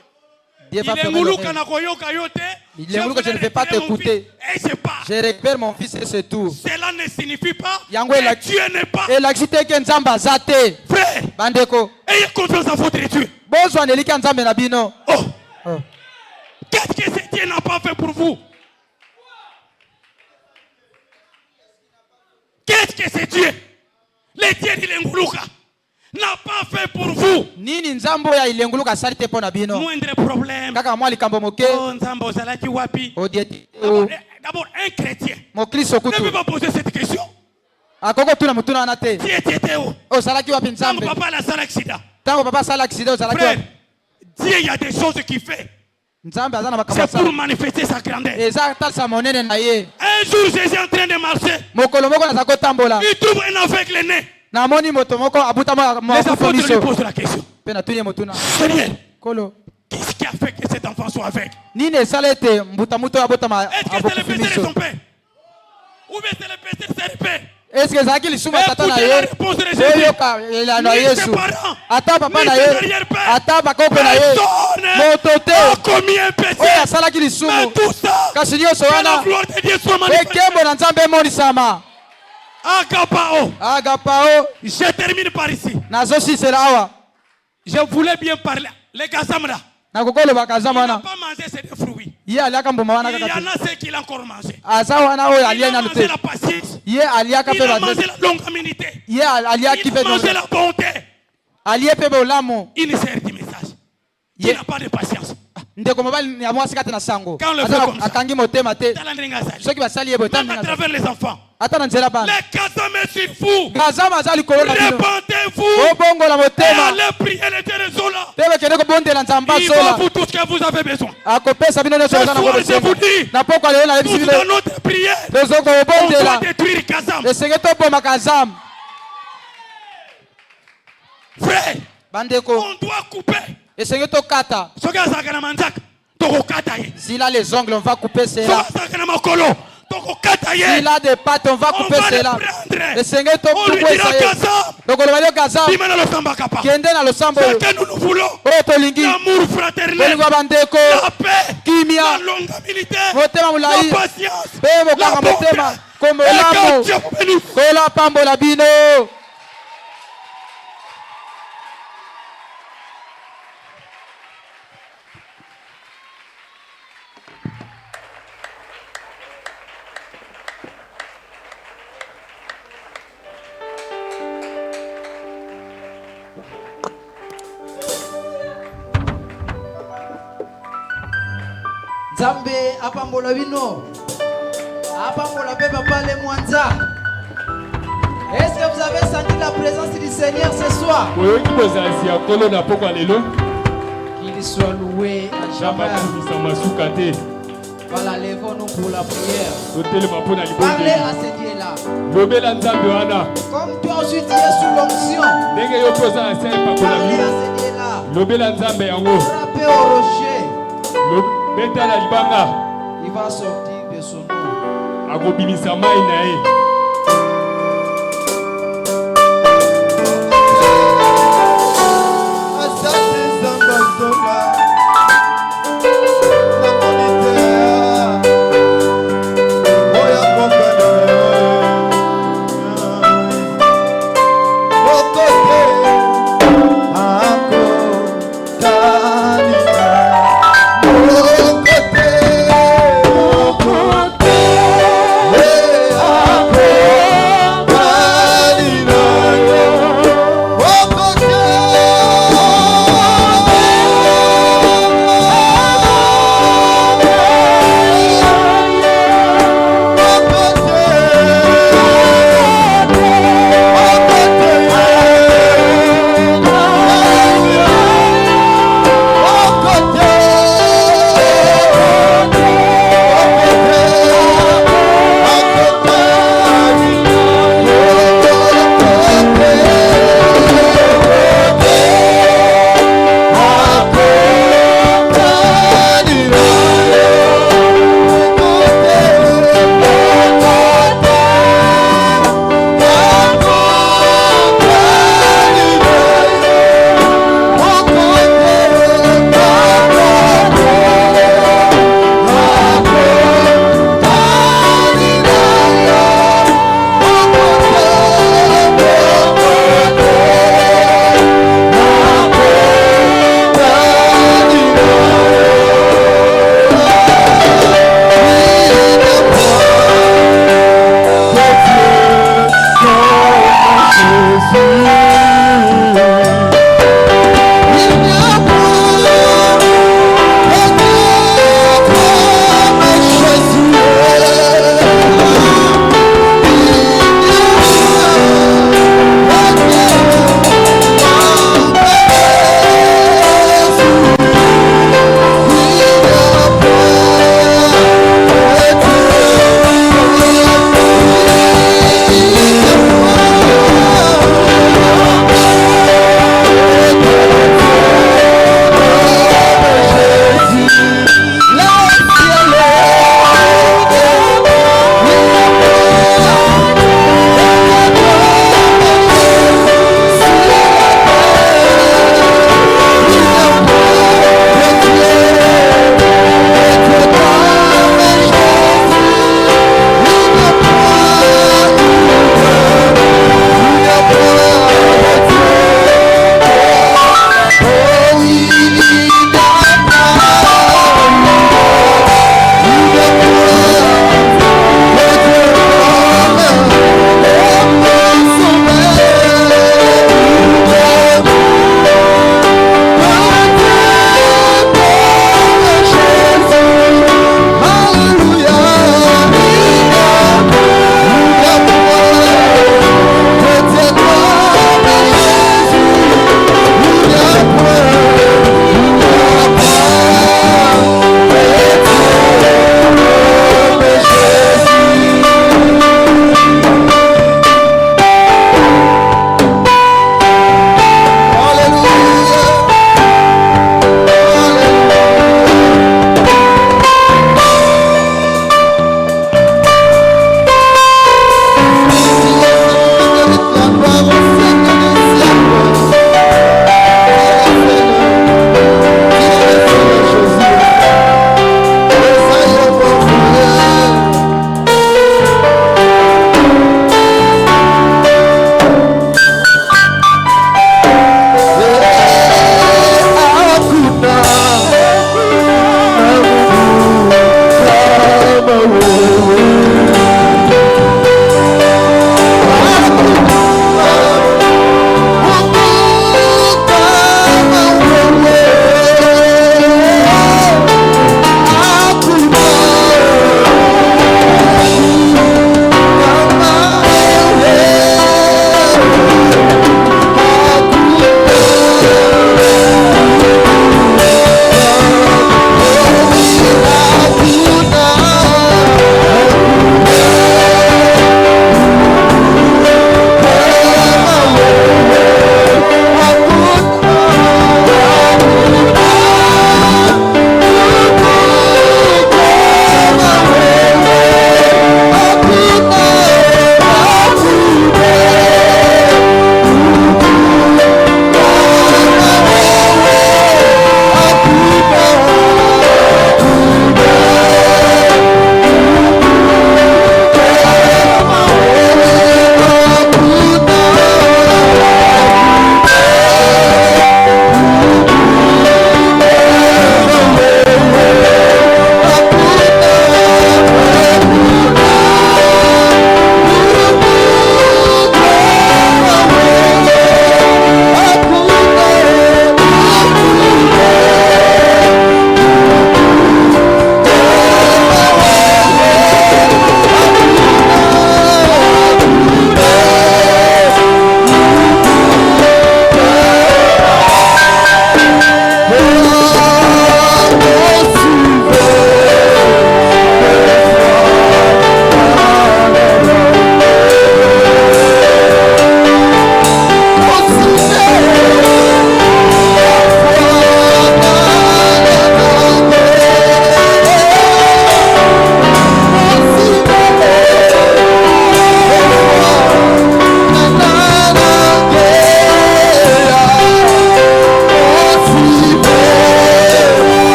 Dieu va Il est faire nguluka le na koyoka yote. Il est nguluka, je ne vais pas t'écouter. Et c'est pas. je récupère mon fils et c'est tout Cela ne signifie pas Yango que ela- Dieu n'est pas. elakisi te ke nzambe aza te Frère, bandeko ayez confiance en votre Dieu. bozwa na eliki ya nzambe na bino Oh, Oh. qu'est-ce que ce Dieu n'a pas fait pour vous? Qu'est-ce que ce Dieu, le Dieu de l'Enguluka, n'a pas fait pour vous? nini nzambe oyo ilenguluka asali te mpo na bino Moindre problème. kaka mwa likambo moke Oh, Nzamba ozalaki wapi? odieti D'abord, un chrétien mokristo ne peut kutu pas poser cette question. akoko tuna motuna wana te Dieu était où? ozalaki wapi Nzamba nzambe papa a lancé l'accident. ntango papa asala aksida ozalaki Frère, wapi Dieu, il y a des choses qu'il fait. nzambe aza na makambo C'est pour asala manifester sa grandeur. eza talisa monene na ye Un jour, Jésus est en train de marcher. mokolo moko naza kotambola Il trouve un aveugle né. namoni moto moko abuta Les makufa apôtres lui miso posent la question. mpe natuni ye motuna Seigneur, kolo qu'est-ce qui a fait que cet enfant soit aveugle? nini esala ete mbutamuto oyo abotama Est-ce que c'est le abokufi péché de miso son père? Ou bien c'est le péché de ses pères? eske ezalaki lisumu ya tata na Écoutez la ye réponse de Jésus. oyoka elano ya Ni yesu ses parents, ata papa ni na ses ye arrière-pères. ata bakoko na ye Personne moto te a commis un oyo péché. asalaki Mais lisumu tout ça, kasi nyonso que la wana gloire de Dieu soit manifestée. ekembo na nzambe emonisama Agapao. agapao Je termine par ici. nazosisela awa Je voulais bien parler. Les Gazamra. nakokolobaka aza Il n'a wana pas mangé ses fruits. ye aliaka mbuma wana Il y kaka en te a ceux qui l'ont encore mangé. aza wana oyo Il alia a nanu mangé te la patience. ye aliaka Il mpe a mangé bazesi la longanimité. ye aliaki Il a mangé mpe la bonté. alie mpe bolamu Il sert du message. Il Ye- n'a pas de patience. ndeko mobali ya mwasi kate na sango Quand on le Aza fait na- comme ça. akangi motema te Talandringazali. soki basali ye boye Même à travers les enfants. ata na nzela bana Les Kazamé sur vous. kazama aza likolo na bino Répentez-vous. obongola Et motema allez prier le Dieu de Zola. te bekende kobondela nzambe Il va asola vous tout ce que vous avez besoin. akopesa bino nyonso Ce eza na soir, je vous dis, na pokwa lelo nayebisi Nous, bino dans notre prière, on doit tozokobondela détruire Kazam. esenge toboma kazamu Frère, bandeko on doit couper. esenge tokata Ce que ça a manzaka, tokokata ye. s'il a les ongles on va couper Ce cela que ça a makolo, tokokata ye. s'il a des pattes on va On couper va le cela prendre. esenge On lui dira tokukwesa ye Kazam. tokoloba lio kazamu Dimena lo samba kapa. kende na losambo Ce oyo que nous nous voulons, oyo tolingi l'amour fraternel, bolingo ya bandeko la paix, kimia la longanimité, motema la molai patience, mpe la bokanga bonté. motema Et que komolamu Dieu vous bénisse. kola pambola bino Nzambe apambola bino apambola pe papa le mwanza. Est-ce que vous avez senti la présence du Seigneur ce soir? oyoki bozalisi ya nkolo na pokwa lelo Qu'il soit loué à nzambe jamais. akomisa masuka te Voilà, lèvons-nous pour la prière. totelema mpo na Parlez libondeli à ce Dieu-là. lobela nzambe wana Comme toi aussi tu es sous l'onction. ndenge yo mpe oza na nse ya Parlez epakoli à ce Dieu-là. lobela nzambe yango Frappez au rocher. beta na libanga Il va sortir de son eau. akobimisa mai na ye Asante Nzambe Zola. Nakonite. Oya kokana. Okote. Ako tanina. Okote. Okote. Ako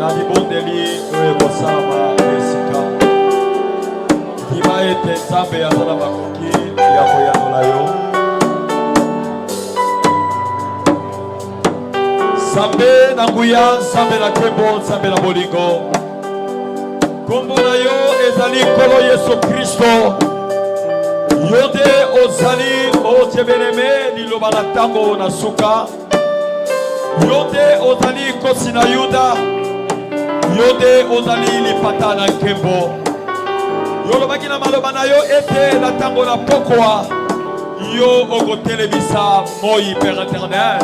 na libondeli oyo ekosalama esika ndima ete nzambe aza na makoki ya koyanola yo. Nzambe na nguya, nzambe na nkembo, nzambe na bolingo, kombo na yo ezali nkolo Yesu Kristo. Yo nde ozali otiebeleme liloba na ntango na suka. Yo nde ozali nkosi na Yuda. Yo nde ozali lipata na nkembo. Yo lobaki na maloba na yo ete na ntango na pokwa yo okotelebisa moi Père éternel.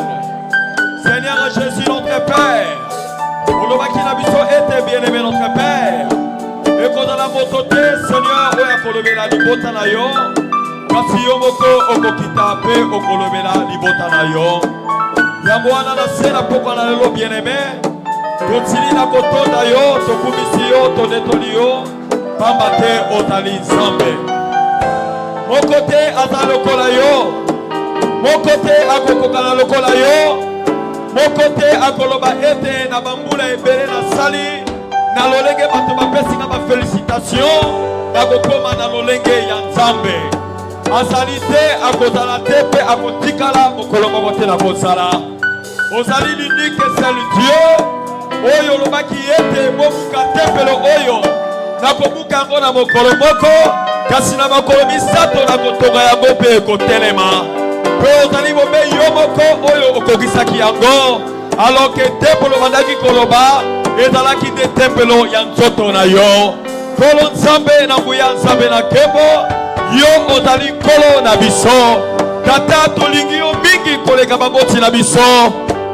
Seigneur Jésus notre Père, olobaki na biso ete bien-aimé notre Père, ekozala moto te Seigneur oyo akolobela libota na yo, kasi yo moko okokita mpe okolobela libota na yo. Yango wana na se na pokwa na lelo bien-aimé, totili na kotonda yo, tokumisi yo, tondetoli yo, pamba te ozali Nzambe. Moko te aza lokola yo, moko te akokokana lokola yo, moko te akoloba ete na bambula ebele na sali na lolenge bato bapesinga bafélicitation nakokoma na lolenge ya Nzambe. Azali te akozala te mpe akotikala mokolo moko te na kozala. Ozali l'unique seul Dieu oyo olobaki ete bobuka tempelo oyo nakobuka yango na mokolo moko, kasi na makolo misato nakotonga yango mpe ekotelema. Pe ozali bombe yo moko oyo okokisaki yango, alors que tempelo bandaki koloba ezalaki nde tempelo ya nzoto na yo. Nkolo Nzambe na nguya, Nzambe na nkembo, yo ozali nkolo na biso. Tata, tolingi yo mingi koleka baboti na biso,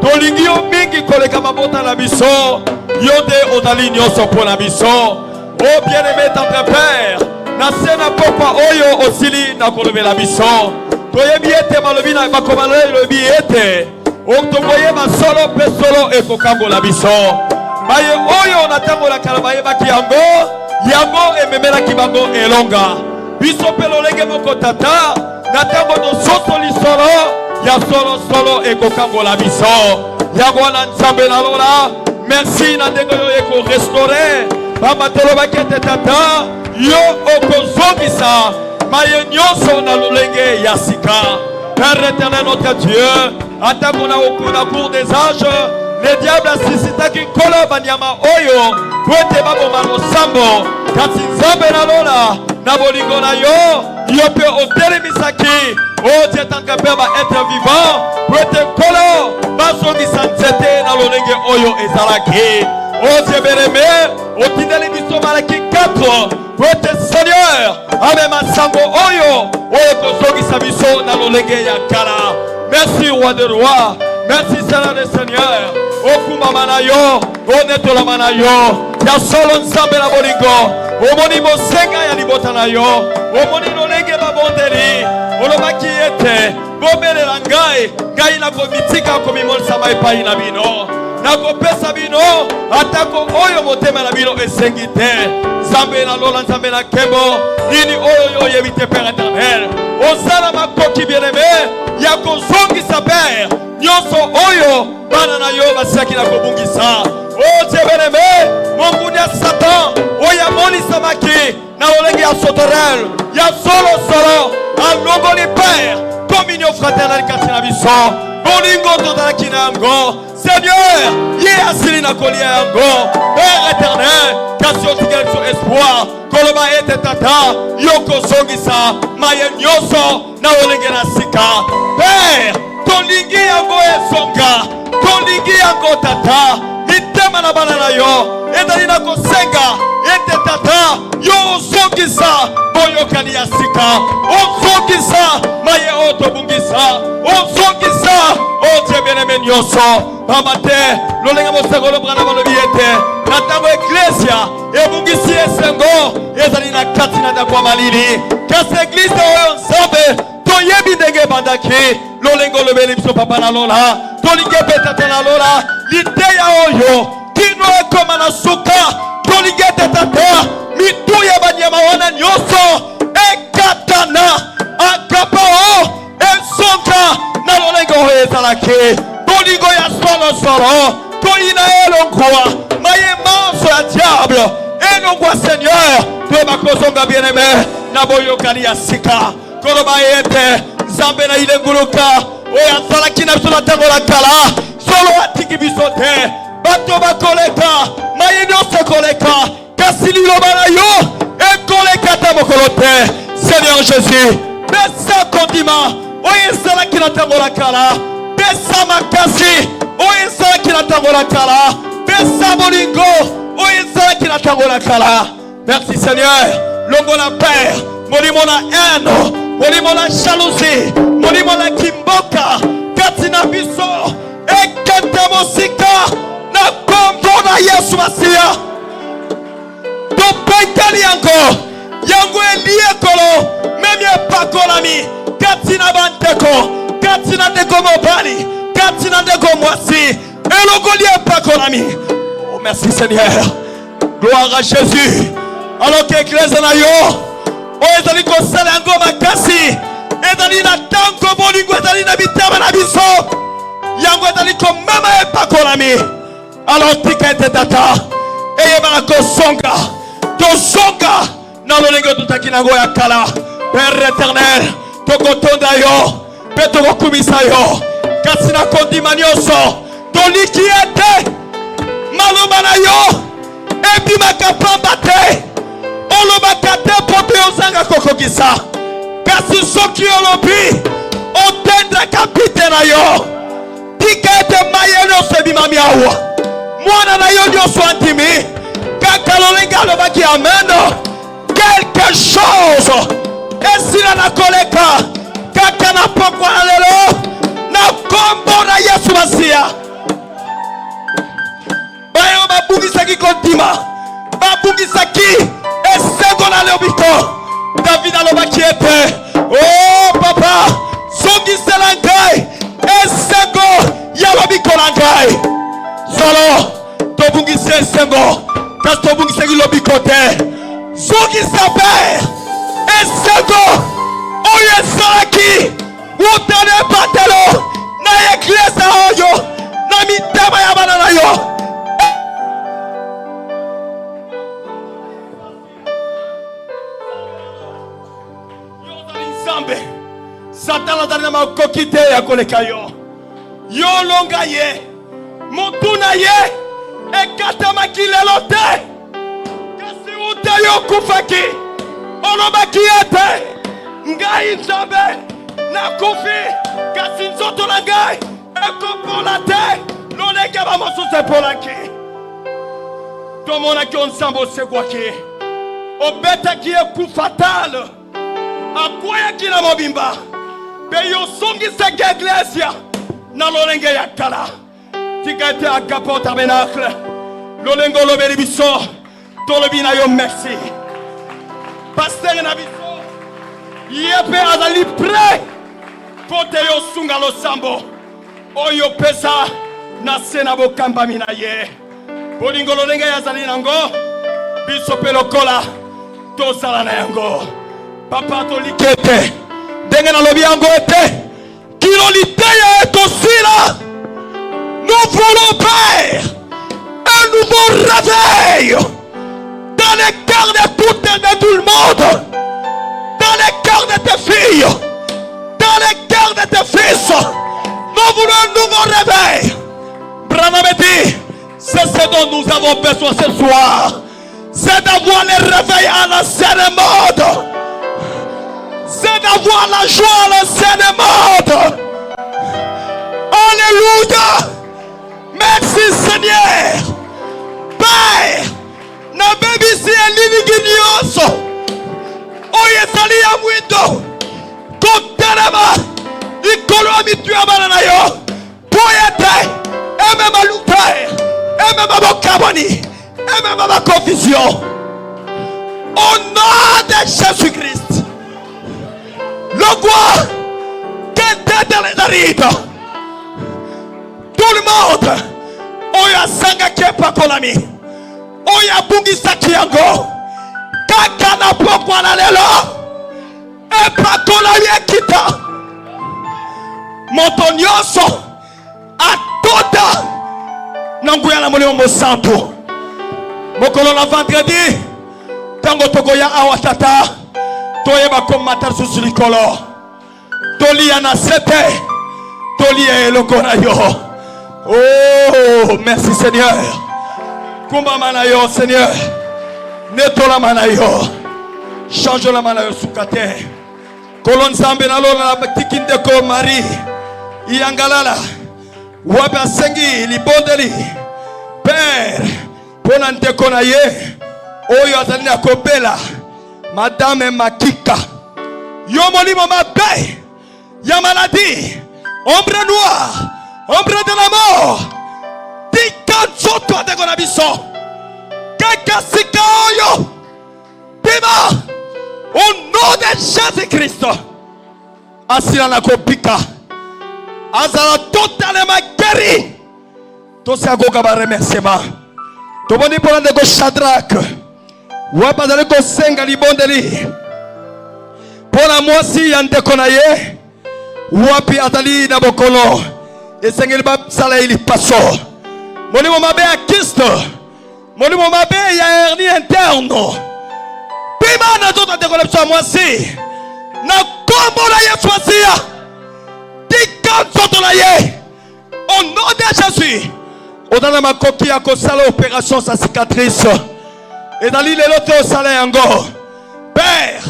tolingi yo mingi koleka babota na biso. Yo nde ozali nyonso mpo na biso. Oh bien-aimé tendre Père, na se na pokwa oyo osili na kolobela biso, toyebi ete malobi na makomano elobi ete otokoyeba solo mpe solo ekokangola biso. Baye oyo na ntango na kala bayebaki yango, yango ememelaki bango elonga. Biso mpe lolenge moko tata, na ntango tososoli solo, ya solo ekokangola biso. Yango wana Nzambe na lola, merci na ndenge yo ekorestore pamba tolobaki ete tata yo okozongisa maye nyonso na lolenge ya sika. Père éternel notre Dieu, atako na cour des âges, le diable asisitaki nkolo banyama oyo po ete baboma losambo, kasi Nzambe na lola na bolingo na yo, yo mpe otelemisaki o Dieu tanke mpe baêtre vivant po ete nkolo bazongisa nzete na lolenge oyo ezalaki. O Dieu bien-aimé, otindeli biso Malaki 4 po ete Seigneur amema sango oyo kozongisa biso na lolenge ya kala. Merci roi de roi, merci Seigneur de Seigneur. Okumbama na yo, onetolama na yo, ya solo Nzambe na bolingo, omoni mosenga ya libota na yo, omoni lolenge babondeli, olobaki ete bobelela ngai nakomitika komimonisa epai na bino, nakopesa bino atako oyo motema na bino esengi te. Nzambe na lola, Nzambe na nkembo, nini oyo oyebi te Père éternel, ozala makoki bien-aimé ya kozongisa Père nyonso oyo bana na yo basiaki na kobungisa. O Dieu bien-aimé, monguni ya Satan oyo amonisamaki na lolenge ya sotorel ya solo alongoli Père communion fraternelle kati na biso, bolingo tozalaki na yango. Seigneur, ye asili na kolia yango. Père éternel, kasi otikeli biso espoir koloba ete tata yo kozongisa maye nyonso na lolenge na sika. Père, tolingi yango ezonga, tolingi yango tata, mitema na bana na yo ezali na kosenga ete tata yo ozongisa boyokani ya sika, ozongisa maye oyo tobungisa, ozongisa o Dieu bien-aimé nyonso. Pamba te lolenge mosengo lobrana balobi ete na ntango eklesia ebungisi esengo ezali na kati na ndako ya malili, kasi eglise oyo Nzambe toyebi ndenge ebandaki. Lolenge olobeli biso papa na lola, tolingi mpe tata na lola, liteya oyo kino ekoma na suka, tolingi ete tata mitu ya banyama wana nyonso ekatana akapao esonga na lolenge oyo ezalaki. Bolingo ya solo toyina elongwa maye ya diable. Et nous voit Seigneur, toi ma kozonga bien-aimé, naboyo kali ya sika. Koloba ete, Zambe na ile nguluka, oya sala kina sula tango la kala, solo atiki bisote, bato ba koleka, mayeno se koleka, kasili lobana yo, e koleka ta mokolote. Seigneur Jésus, besa kondima, oya sala kina tango la kala, besa makasi, oya sala kina tango la kala, besa bolingo. Merci Seigneur. Longo la paix, molimo la haine, molimo la jalousie, molimo la kimboka, katina biso, ekete mosika, na kombo na Yesu Masia. To penkali yango elie kolo, memye pakolami, katina banteko, katina deko mobali, katina deko mwasi, elongo lie pakolami. Merci Seigneur. Gloire à Jésus. Alors que l'église na yo, o ezali ko salango makasi, ezali na tango bolingo ezali na bitama na biso. Yango ezali ko mama e pakolami. Alors tika ete data. Eye bana ko songa. To songa na lolingo tutaki nango ya kala. Père éternel, to kotonda yo, pe to kokumisa yo. Kasi na kondima nyonso, to likiete. Maloba na yo ebi makapamba te oloba te pote ozanga kokokisa kasi soki olobi otenda kapite na yo tika ete mayeno sebimami awa mwana na yo nyonso antimi kaka lolenga alobaki ameno quelque chose esila na koleka kaka na pokwa na lelo na kombo na Yesu Masia. Bayo babungisaki kontima, babungisaki esengo na lobiko. David alobaki ete, oh papa, songisela ngai esengo ya lobiko na ngai. Solo tobungisi esengo, kasi tobungisaki lobiko te. Songisa pe esengo oyo esalaki utane batelo na eklesa oyo na mitema ya bana na yo. Satan azali na makoki te ya koleka yo. Yo longa ye, motuna ye, ekatamaki lelo te. Kasi ute yo kufaki, olobaki ete, ngai Nzambe na kufi, kasi nzoto na ngai, ekopola te, lolenge ba mosusu epolaki. Tomonaki onsambo segwaki, obetaki eku fatal, akwayaki na mobimba. Peyo songi seke iglesia na lolenge ya kala. Tika ete agapo tabernacle. Lolengo lobeli biso. Tolobi na yo merci. Pasteur na biso. Yepe azali pre. Kote yo sunga lo sambo. Oyo pesa na sena bokamba mina ye. Bolingo lolenge ya zali nango. Biso pelokola. To sala na yango. Papa to likete. Dengena lobi yango ete kilolite ya etosila. Nous voulons Père un nouveau réveil dans les cœurs de tout le monde, dans les cœurs de tes filles, dans les cœurs de tes fils. Nous voulons un nouveau réveil. Branham dit, c'est ce dont nous avons besoin ce soir, c'est d'avoir le réveil à l'ancienne mode. C'est d'avoir la joie à l'ancienne mode. Alléluia. Merci Seigneur. Père, na baby si elini ginyoso. Oye sali ya mwindo. Kotelema. Ikolo amitu ya banana yo. Poyete. Eme malutae. Eme mabokaboni. Eme mabakonfusion. Au nom de Jésus-Christ. Le roi qui était dans les arides. Tout le monde. Oya sanga kepa kolami. Oya bungi sakiango. Kaka na pokwa na lelo. Epa kolami ekita. Motonyoso. Atota. Nanguya na mulimo mosanto. mokolo na vendredi tango tokoya awa tata toyeba komata susu likolo tolia na sete tolia eloko na yo. Oh merci Seigneur, kumba mana yo Seigneur, netola mana yo, change la mana yo sukate kolon zambe na lona na tikinde ko Marie iyangalala waba sengi libondeli Père pona ndeko na ye oyo azali na kobela Madame Makika yo molimo mabe ya maladie, ombre noir, ombre de la mort, tika nzoto ndeko na biso kaka sika oyo bima au nom de Jésus-Christ asila na kopika azala totalement guéri. Tosi akoka ba remerciement toboni pona ndeko Shadrach wapa zali kosenga libondeli pona mwasi ya ndeko na ye wapi azali na bokolo esengeli basala ili paso molimo mabe ya Kristo, molimo mabe ya hernie interne bima na zoto ndeko na biso mwasi na kombo na Yesu asia tika nzoto na ye au nom de Jésus. Odana makoki ya kosala opération sa cicatrice ezali lelo te osala yango Père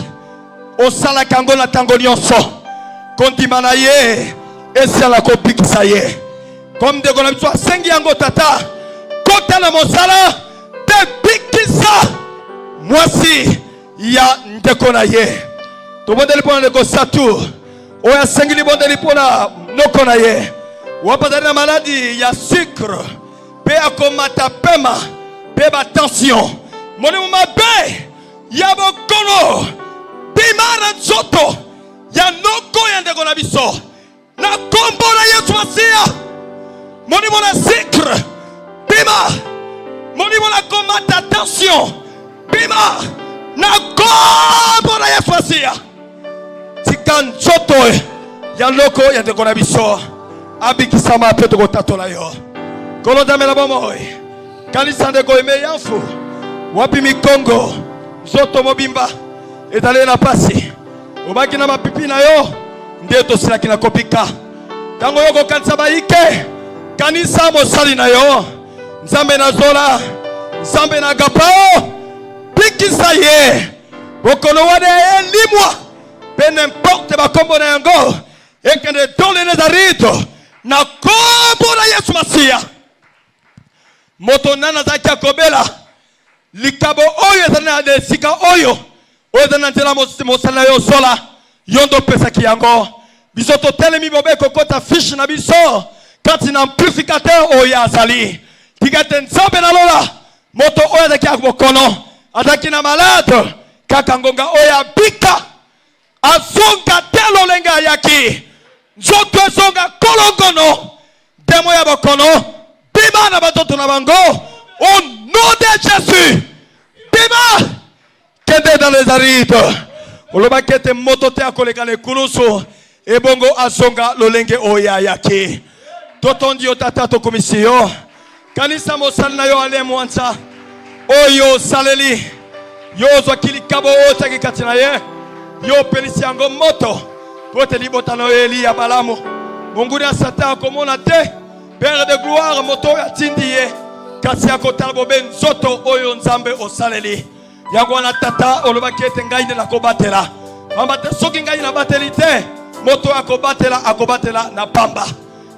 osala kango na tango nyonso kondima na ye esala kobikisa ye comme ndeko na biso asengi yango tata kota na mosala te bikisa mwasi ya ndeko na ye. Tobondeli mpona ndeko Satu oyo asengi libondeli mpona noko na ye wapazali na maladi ya sucre pe akomata pema pe ba tension molimo mabe ya bokolo bimara nzoto ya noko ya ndeko na biso na kombo na Yesu asia molimo na sucre bima molimo na komata tension bima na kombo na Yesu asia tika nzoto ya noko ya ndeko na biso abikisama pe tokotatola yo kolonda bomoi kanisa ndeko eme yanfu wapi mikongo nzoto mobimba etale na pasi obaki na mapipi na yo nde tosilaki na kopika tango yo kokanisa baike kanisa mosali na yo nzambe na zola nzambe na gapao bikisa ye bokolo wane elimwa pe n'importe bakombo na yango ekende dole nezarito na kombo na Yesu Masia moto nana zaki akobela likabo oyo ezali na esika oyo ezali na nzela mosala yo sola yondo pesaki yango biso totelemi bobe kokota fiche na biso kati na amplificateur oyo azali tika te nzambe na lola moto oyo azaki abokono azaki na malade kaka ngonga oyo abika azonga te lolenge ayaki nzoto ezonga kolongono demo ya bokono bima na batoto na bango au nom de Jésus bima kende dans les arides oloba kete moto te akoleka le kulusu ebongo azonga lolenge oyo ayaki totondi yo tata tokomisi yo kanisa mosali na yo ale mwanza oyo saleli yo ozwaki likabo oyo otaki kati na ye yo pelisi yango moto tote libotano eli ya balamu monguni ya satan akomona te Père de gloire moto ya tindi ye kasi akotala bobe nzoto oyo nzambe osaleli yango na tata olobaki ete ngai nde nakobatela pamba te soki ngai nabateli te moto akobatela na pamba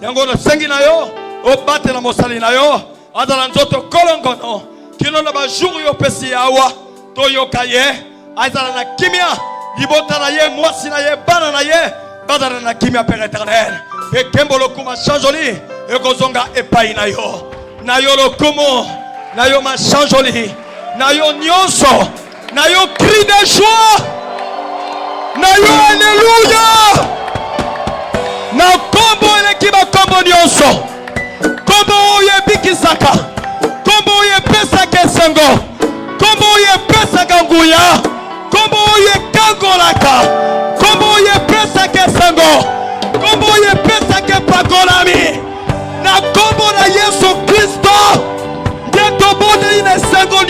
yango nasengi na yo obatela mosali na yo azala nzoto kolongono kino na bajour yo pesi awa toyoka ye azala na kimia libota na ye mwasi na ye bana na ye bazala na kimia Père éternel pe kembo lokuma chanjoli ekozonga epai na yo lokumu na yo machanjoli na yo nyonso na yo cri de joie na yo alléluia na kombo eleki bakombo nyonso kombo oyo ebikisaka kombo oyo epesaka esengo kombo oyo epesaka nguya kombo oyo ekangolaka kombo oyo epesaka esengo kombo oyo epesaka epakolami na kombo na Yesu Kristo nde tobondeli na esengo